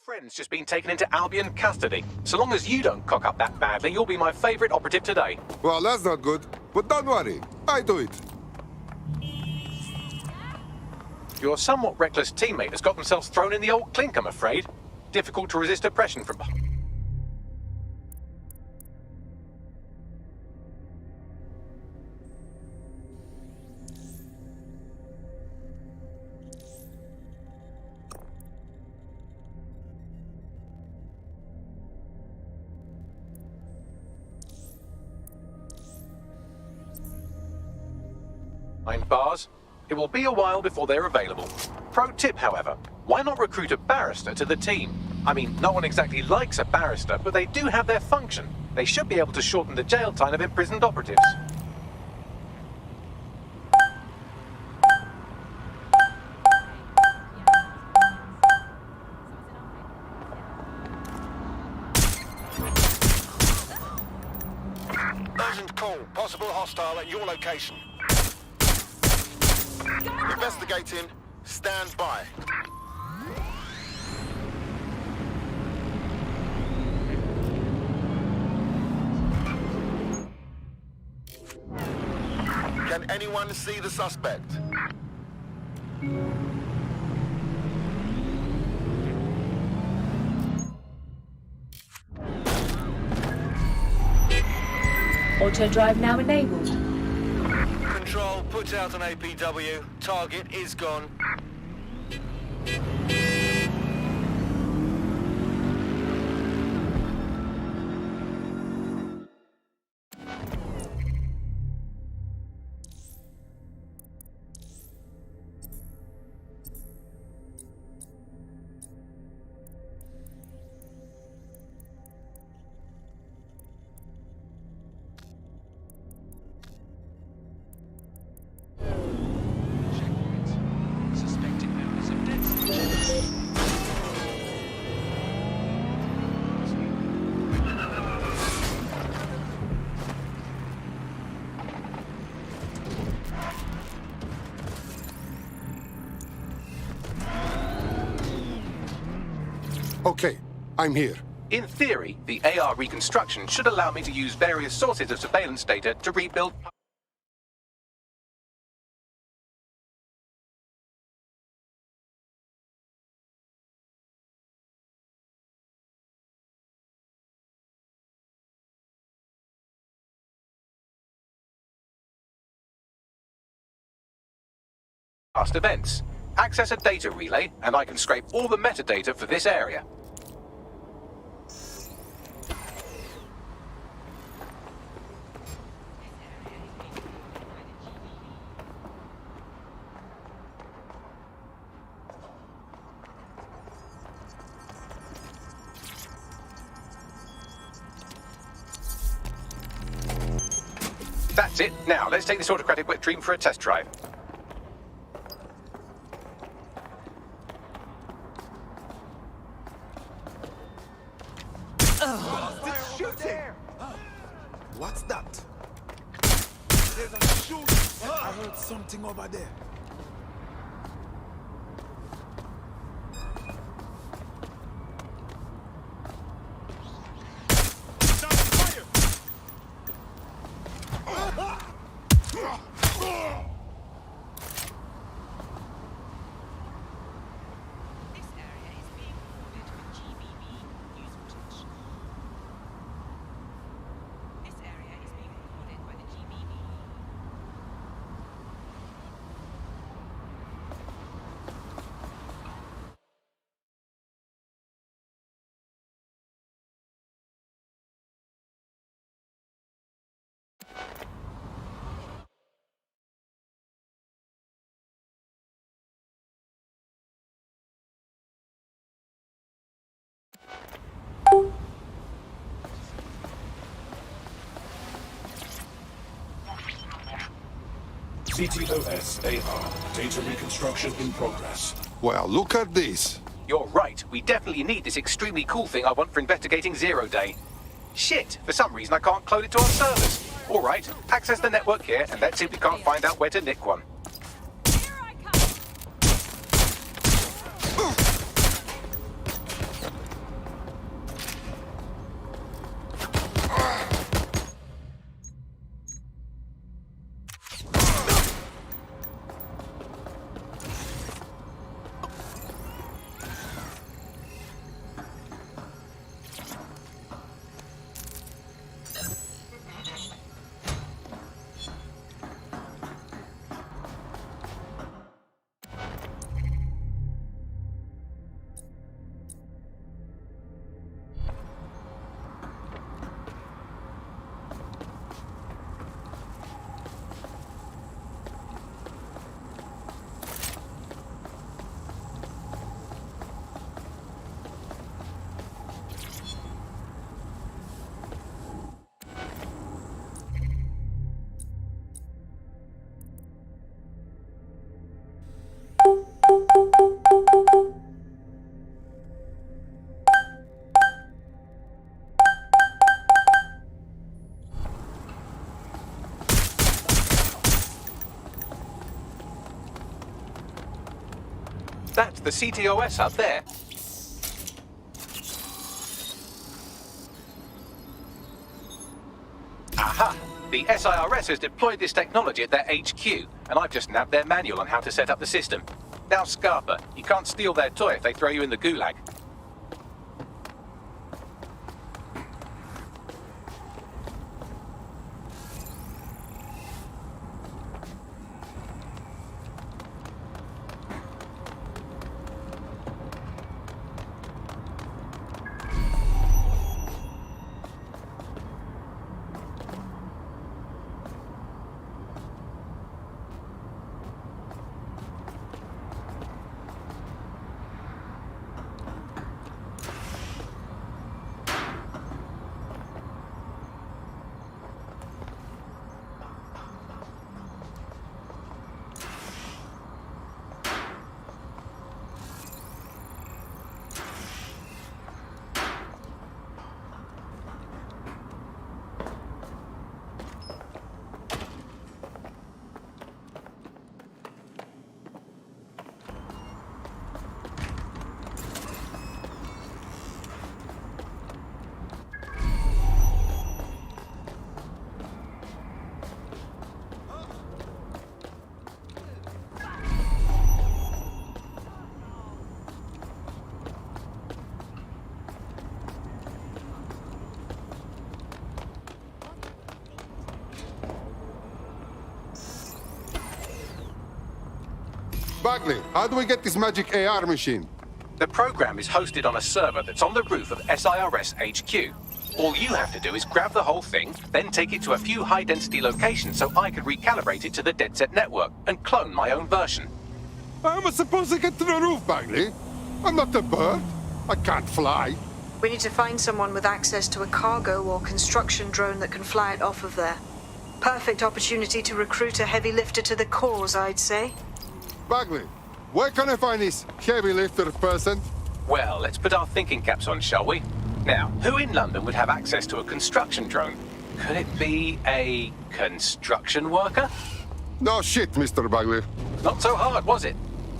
Friend's just been taken into Albion custody. So long as you don't cock up that badly, you'll be my favourite operative today. Well, that's not good. But don't worry, I do it. Your somewhat reckless teammate has got themselves thrown in the old clink, I'm afraid. Difficult to resist oppression from... Behind bars. It will be a while before they're available. Pro tip, however, why not recruit a barrister to the team? I mean, no one exactly likes a barrister, but they do have their function. They should be able to shorten the jail time of imprisoned operatives. possible hostile at your location. Investigating. Stand by. Can anyone see the suspect? Auto drive now enabled. Control, put out an APW. Target is gone. Okay, I'm here. In theory, the AR reconstruction should allow me to use various sources of surveillance data to rebuild past events. Access a data relay, and I can scrape all the metadata for this area. That's it. Now, let's take this autocratic wet dream for a test drive. What's that? There's a shooting. I heard something over there. CTOS AR. Data reconstruction in progress. Well, look at this. You're right. We definitely need this extremely cool thing I want for investigating Zero Day. Shit, for some reason I can't clone it to our servers. All right, access the network here, and let's see if we can't find out where to nick one. That's the CTOS up there. Aha! The SIRS has deployed this technology at their HQ, and I've just nabbed their manual on how to set up the system. Now, Scarpa, you can't steal their toy if they throw you in the gulag. Bagley, how do we get this magic AR machine? The program is hosted on a server that's on the roof of SIRS HQ. All you have to do is grab the whole thing, then take it to a few high-density locations so I can recalibrate it to the dead set network and clone my own version. How am I supposed to get to the roof, Bagley? I'm not a bird. I can't fly. We need to find someone with access to a cargo or construction drone that can fly it off of there. Perfect opportunity to recruit a heavy lifter to the cause, I'd say. Bagley, where can I find this heavy lifter person? Well, let's put our thinking caps on, shall we? Now, who in London would have access to a construction drone? Could it be a construction worker? No shit, Mr. Bagley. Not so hard, was it?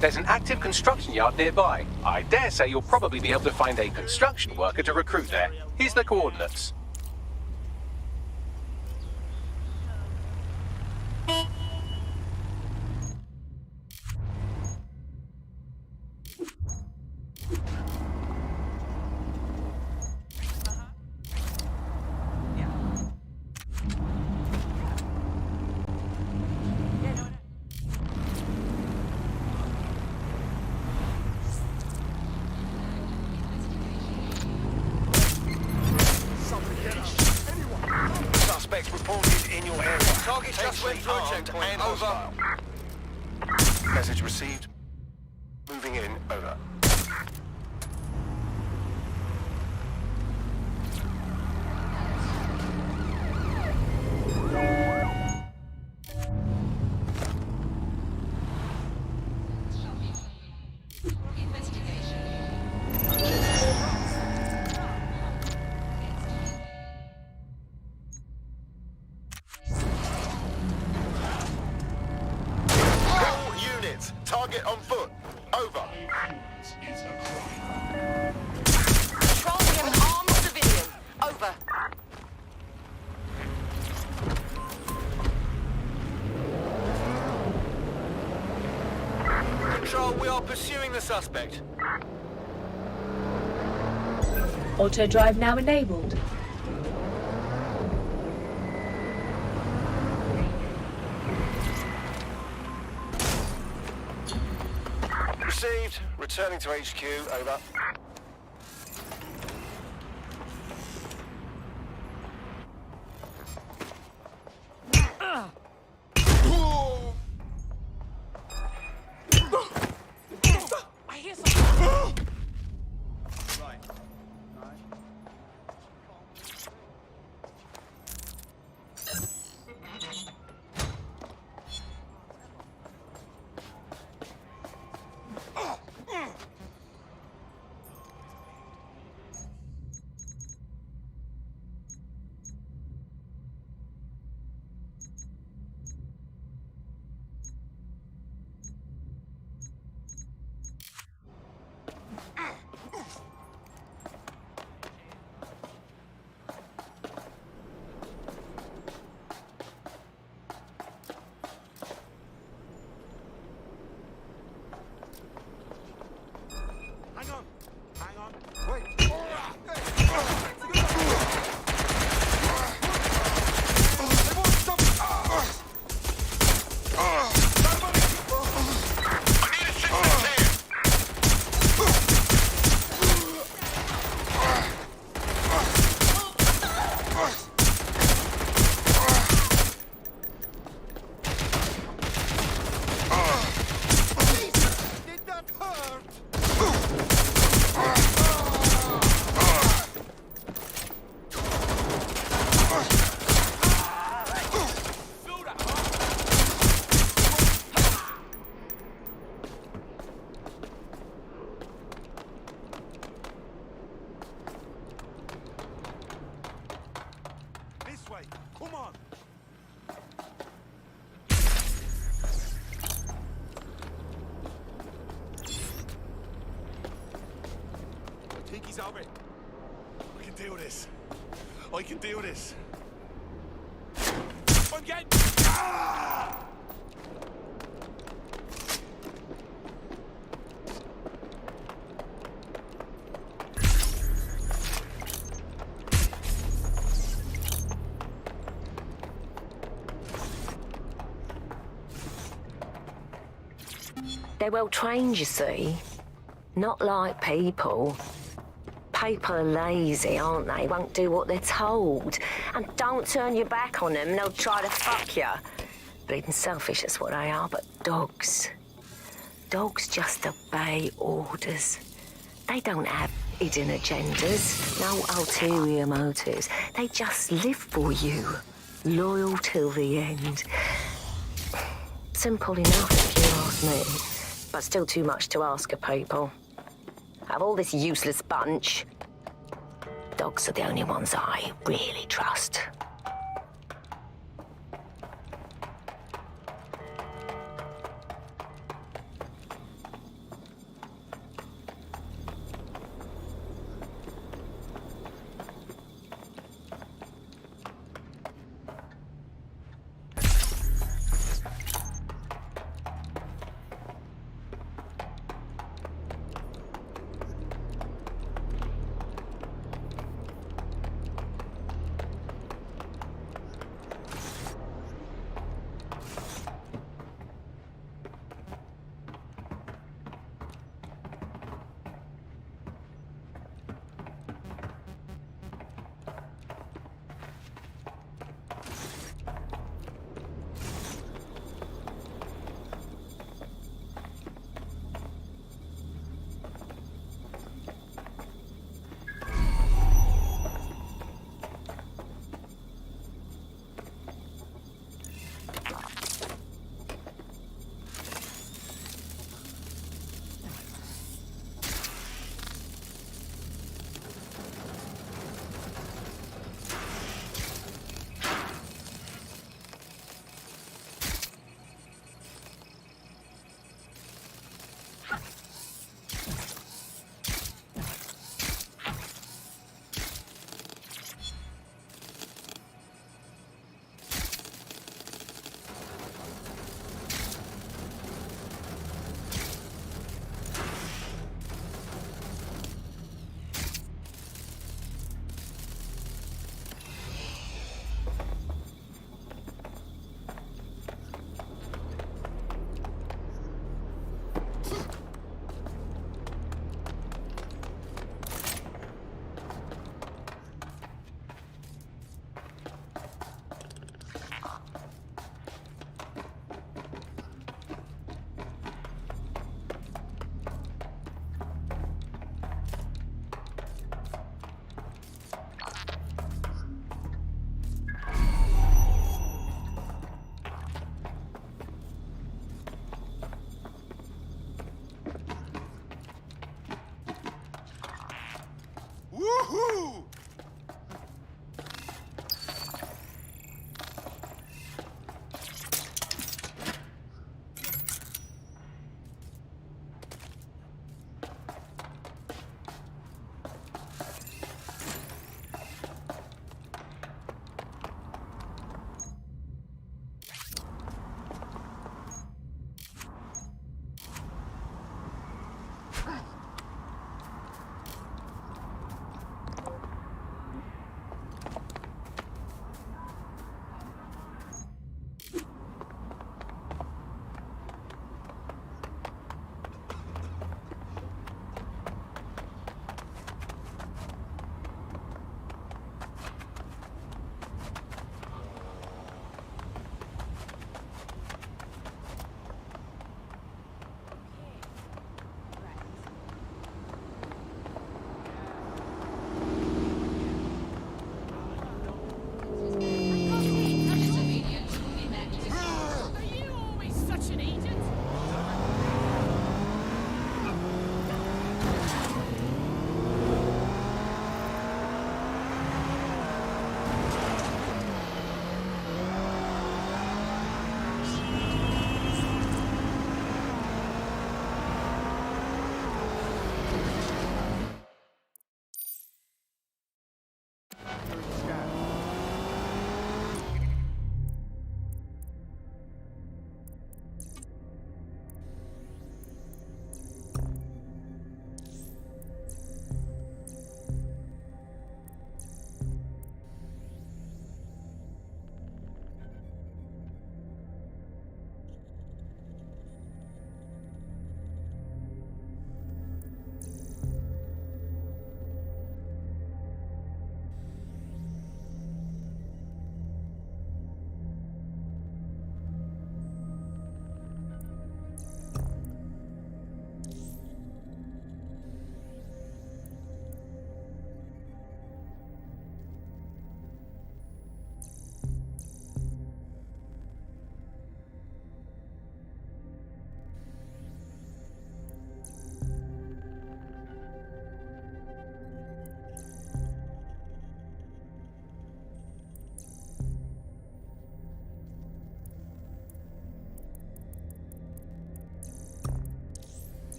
There's an active construction yard nearby. I dare say you'll probably be able to find a construction worker to recruit there. Here's the coordinates. Suspects reported in your area. Target just went through a checkpoint. Over. Message received. Moving in. Over. Target on foot. Over. Patrolling an armed civilian. Over. Control, we are pursuing the suspect. Auto drive now enabled. Received. Returning to HQ. Over. I hear something. Right. This way. Come on. I think he's over. I can do this. I can do this. I'm getting... Ah! They're well trained, you see. Not like people. People are lazy, aren't they? Won't do what they're told. And don't turn your back on them, they'll try to fuck you. Bleeding selfish, that's what they are, but dogs. Dogs just obey orders. They don't have hidden agendas, no ulterior motives. They just live for you, loyal till the end. Simple enough, if you ask me. But still too much to ask of people. Out of all this useless bunch, dogs are the only ones I really trust. Woohoo!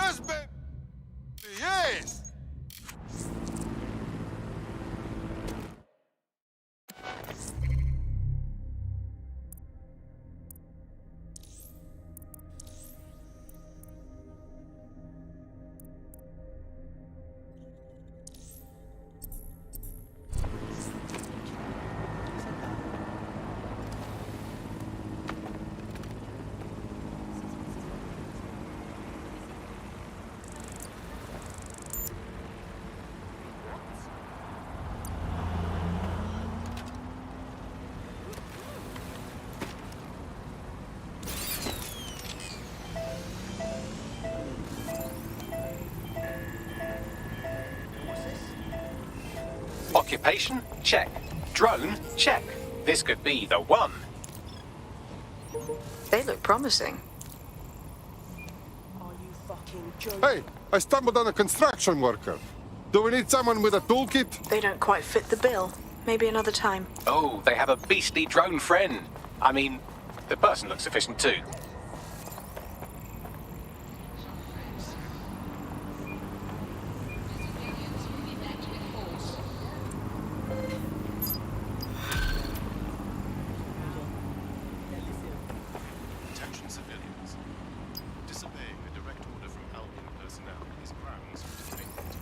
Yes, baby! Yes! Occupation? Check. Drone? Check. This could be the one. They look promising. Hey, I stumbled on a construction worker. Do we need someone with a toolkit? They don't quite fit the bill. Maybe another time. Oh, they have a beastly drone friend. I mean, the person looks efficient too. Attention civilians. Disobeying a direct order from Albion personnel is grounds for detainment.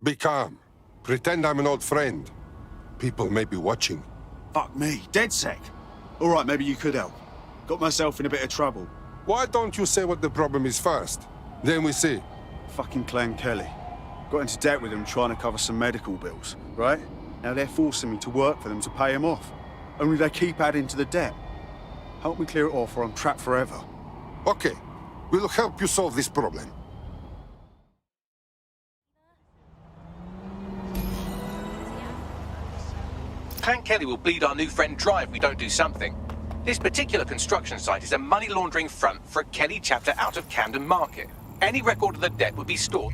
Be calm. Pretend I'm an old friend. People may be watching. Fuck me, DedSec. All right, maybe you could help. Got myself in a bit of trouble. Why don't you say what the problem is first? Then we see. Fucking Clan Kelly. Got into debt with them trying to cover some medical bills, right? Now they're forcing me to work for them to pay them off. Only they keep adding to the debt. Help me clear it off or I'm trapped forever. Okay, we'll help you solve this problem. Clan Kelly will bleed our new friend dry if we don't do something. This particular construction site is a money laundering front for a Kelly chapter out of Camden Market. Any record of the debt would be stored.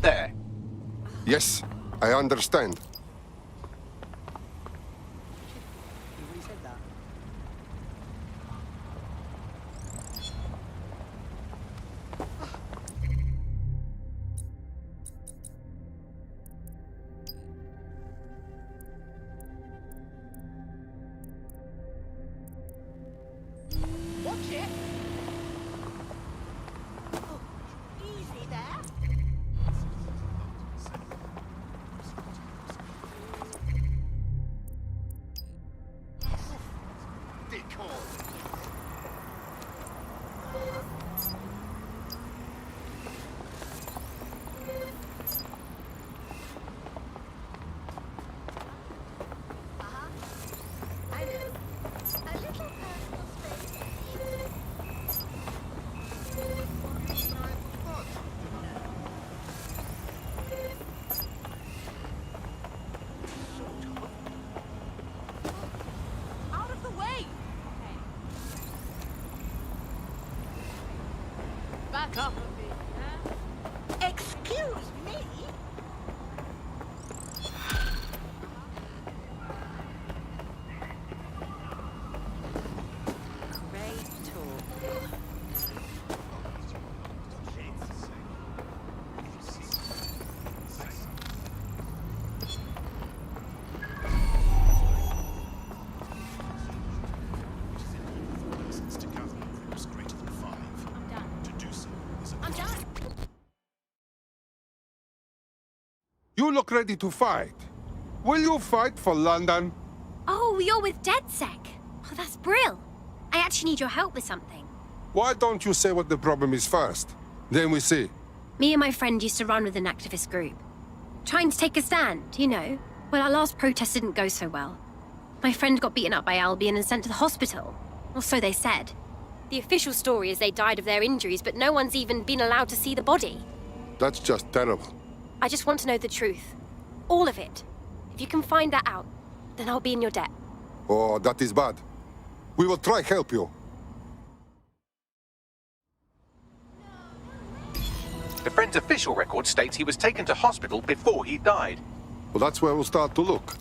There. Yes, I understand. Watch it. Oh, easy there. Back up a bit, huh? Excuse me? Great talk. You look ready to fight. Will you fight for London? Oh, you're with DedSec. Oh, that's brill. I actually need your help with something. Why don't you say what the problem is first? Then we see. Me and my friend used to run with an activist group. Trying to take a stand, you know. Well, our last protest didn't go so well. My friend got beaten up by Albion and sent to the hospital. Or so they said. The official story is they died of their injuries, but no one's even been allowed to see the body. That's just terrible. I just want to know the truth. All of it. If you can find that out, then I'll be in your debt. Oh, that is bad. We will try help you. The friend's official record states he was taken to hospital before he died. Well, that's where we'll start to look.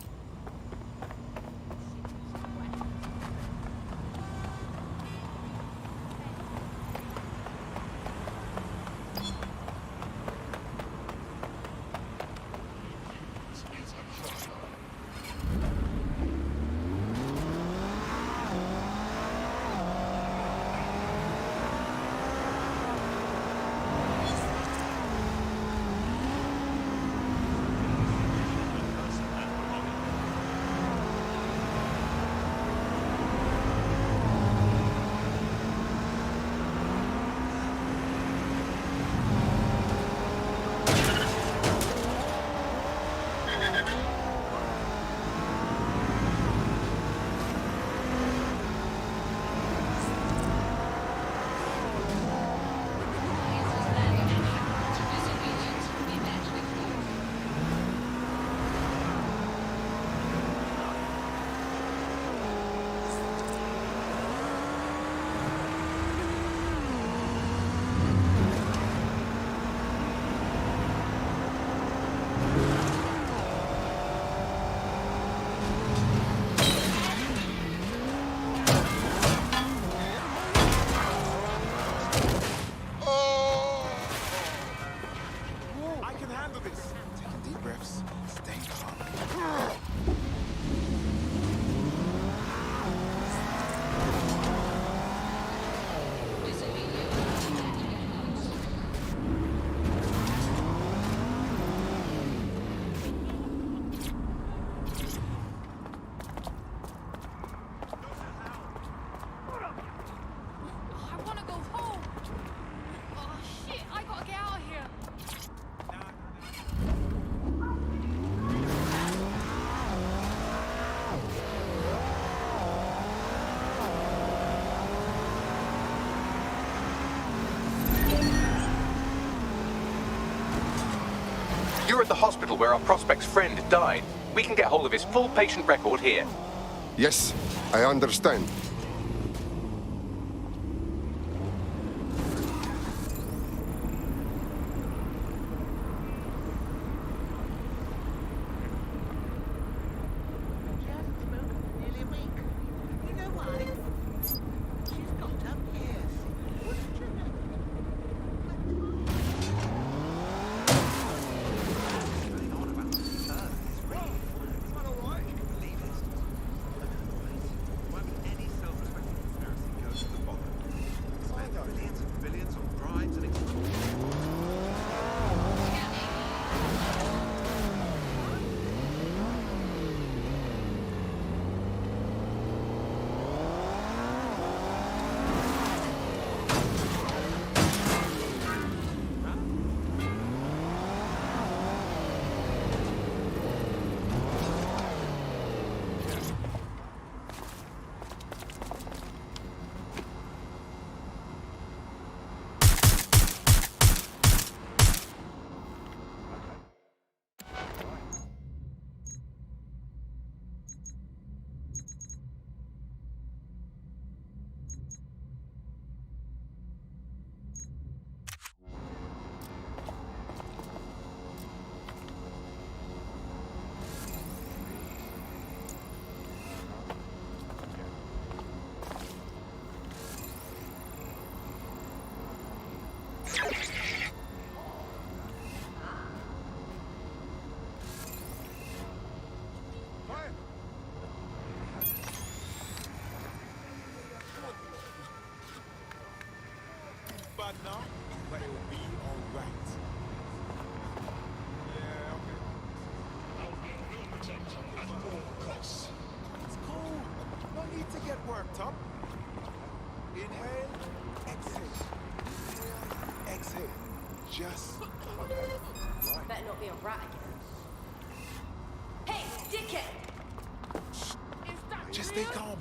You're at the hospital where our prospect's friend died. We can get hold of his full patient record here. Yes, I understand. Bad now, but it will be alright. Yeah, okay. We'll protect at all costs. It's cool. No need to get worked up. Inhale, exhale. Inhale, exhale. Just right. Better not be a rat again. Hey, dickhead! Just stay calm.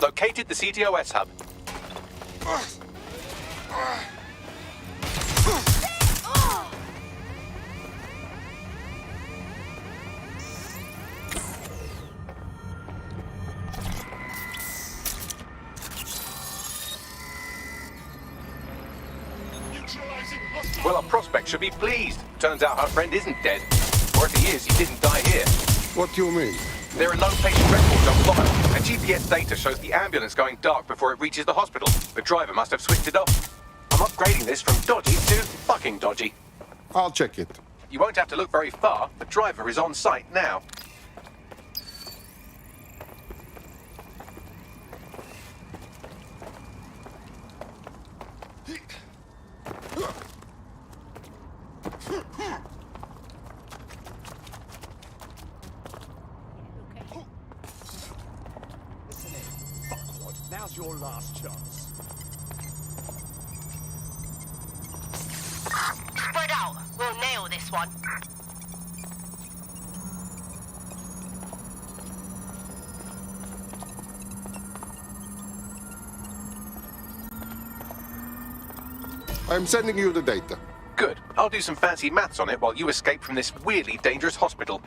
Located the CTOS hub. Well, our prospect should be pleased. Turns out our friend isn't dead. Or if he is, he didn't die here. What do you mean? There are no patient records on file, and GPS data shows the ambulance going dark before it reaches the hospital. The driver must have switched it off. I'm upgrading this from dodgy to fucking dodgy. I'll check it. You won't have to look very far. The driver is on site now. Now's your last chance. Spread out. We'll nail this one. I'm sending you the data. Good. I'll do some fancy maths on it while you escape from this weirdly dangerous hospital.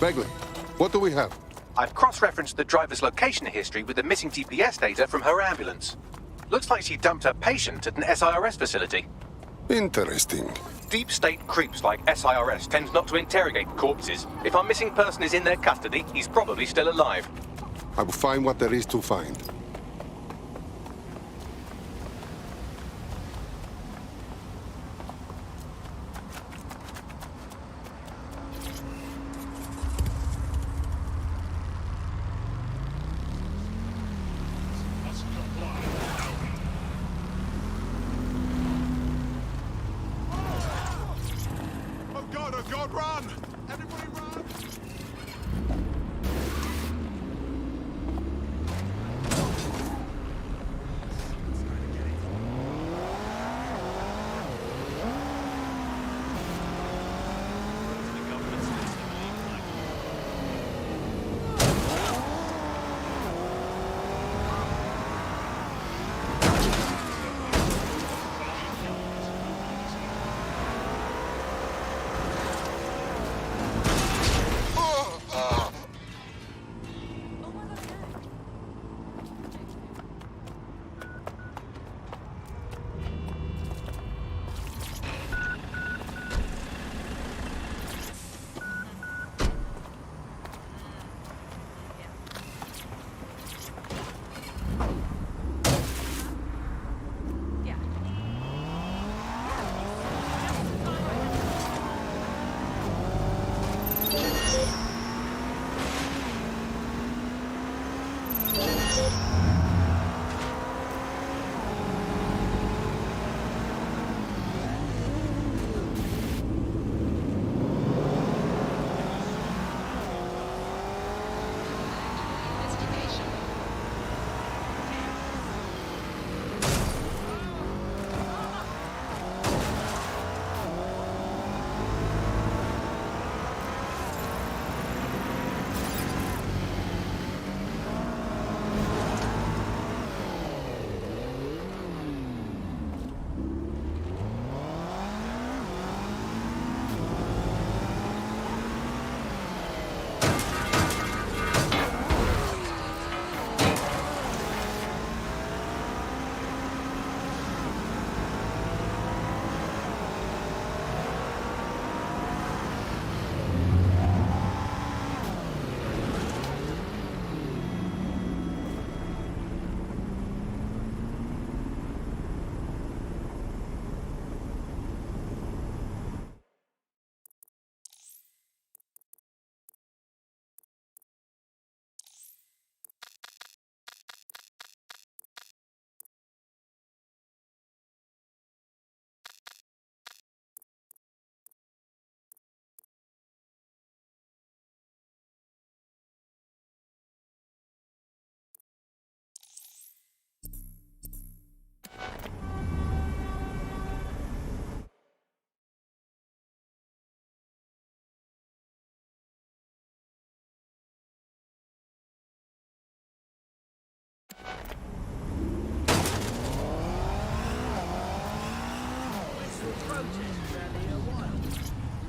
Begley, what do we have? I've cross-referenced the driver's location history with the missing GPS data from her ambulance. Looks like she dumped her patient at an SIRS facility. Interesting. Deep state creeps like SIRS tend not to interrogate corpses. If our missing person is in their custody, he's probably still alive. I will find what there is to find. Oh God, run! Everybody run!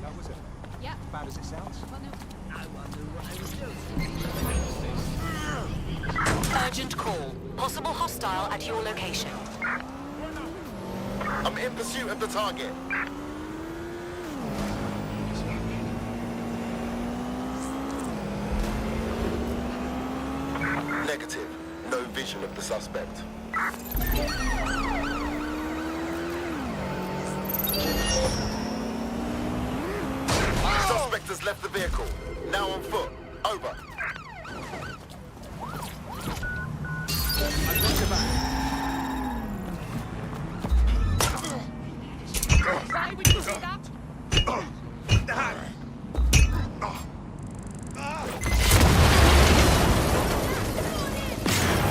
That was it. Yeah. Bad as it sounds. Urgent call. Possible hostile at your location. I'm in pursuit of the target. Negative. No vision of the suspect. Suspect has left the vehicle. Now on foot. Over. Sorry, would you see that?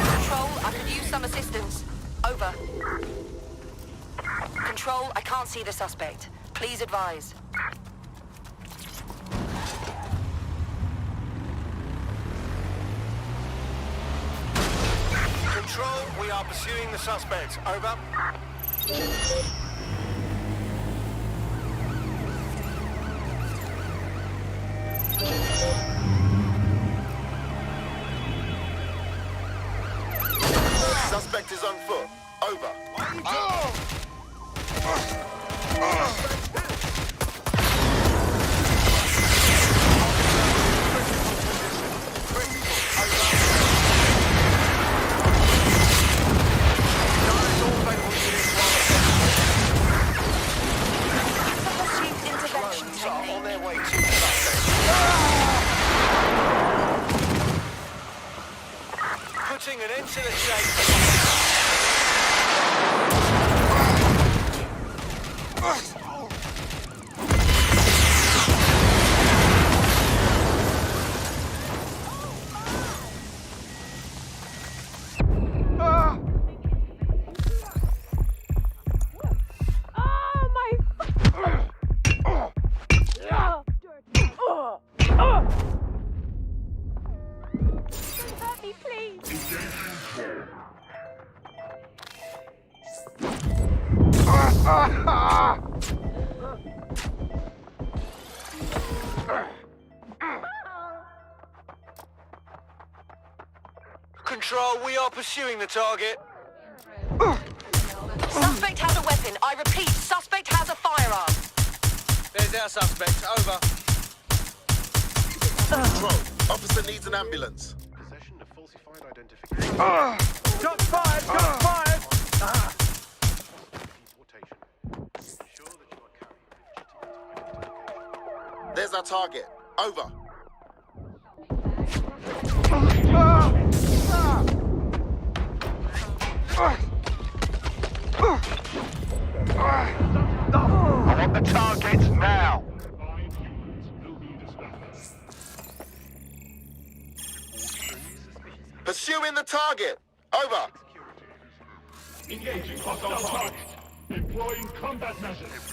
Control, I could use some assistance. Over. Control, I can't see the suspect. Please advise. Control, we are pursuing the suspect. Over. Suspect is on foot. Over. Drones are on their way to the suspect. Putting an end to the chase. Control, we are pursuing the target. Suspect has a weapon. I repeat, suspect has a firearm. There's our suspect. Over. Control, officer needs an ambulance. Possession of falsified identification. Shots fired! Shots fired! Deportation. Ensure that you are carrying legitimate identification. There's our target. Over. I want the target now. Pursuing the target. Over. Engaging hostile target. Deploying combat measures.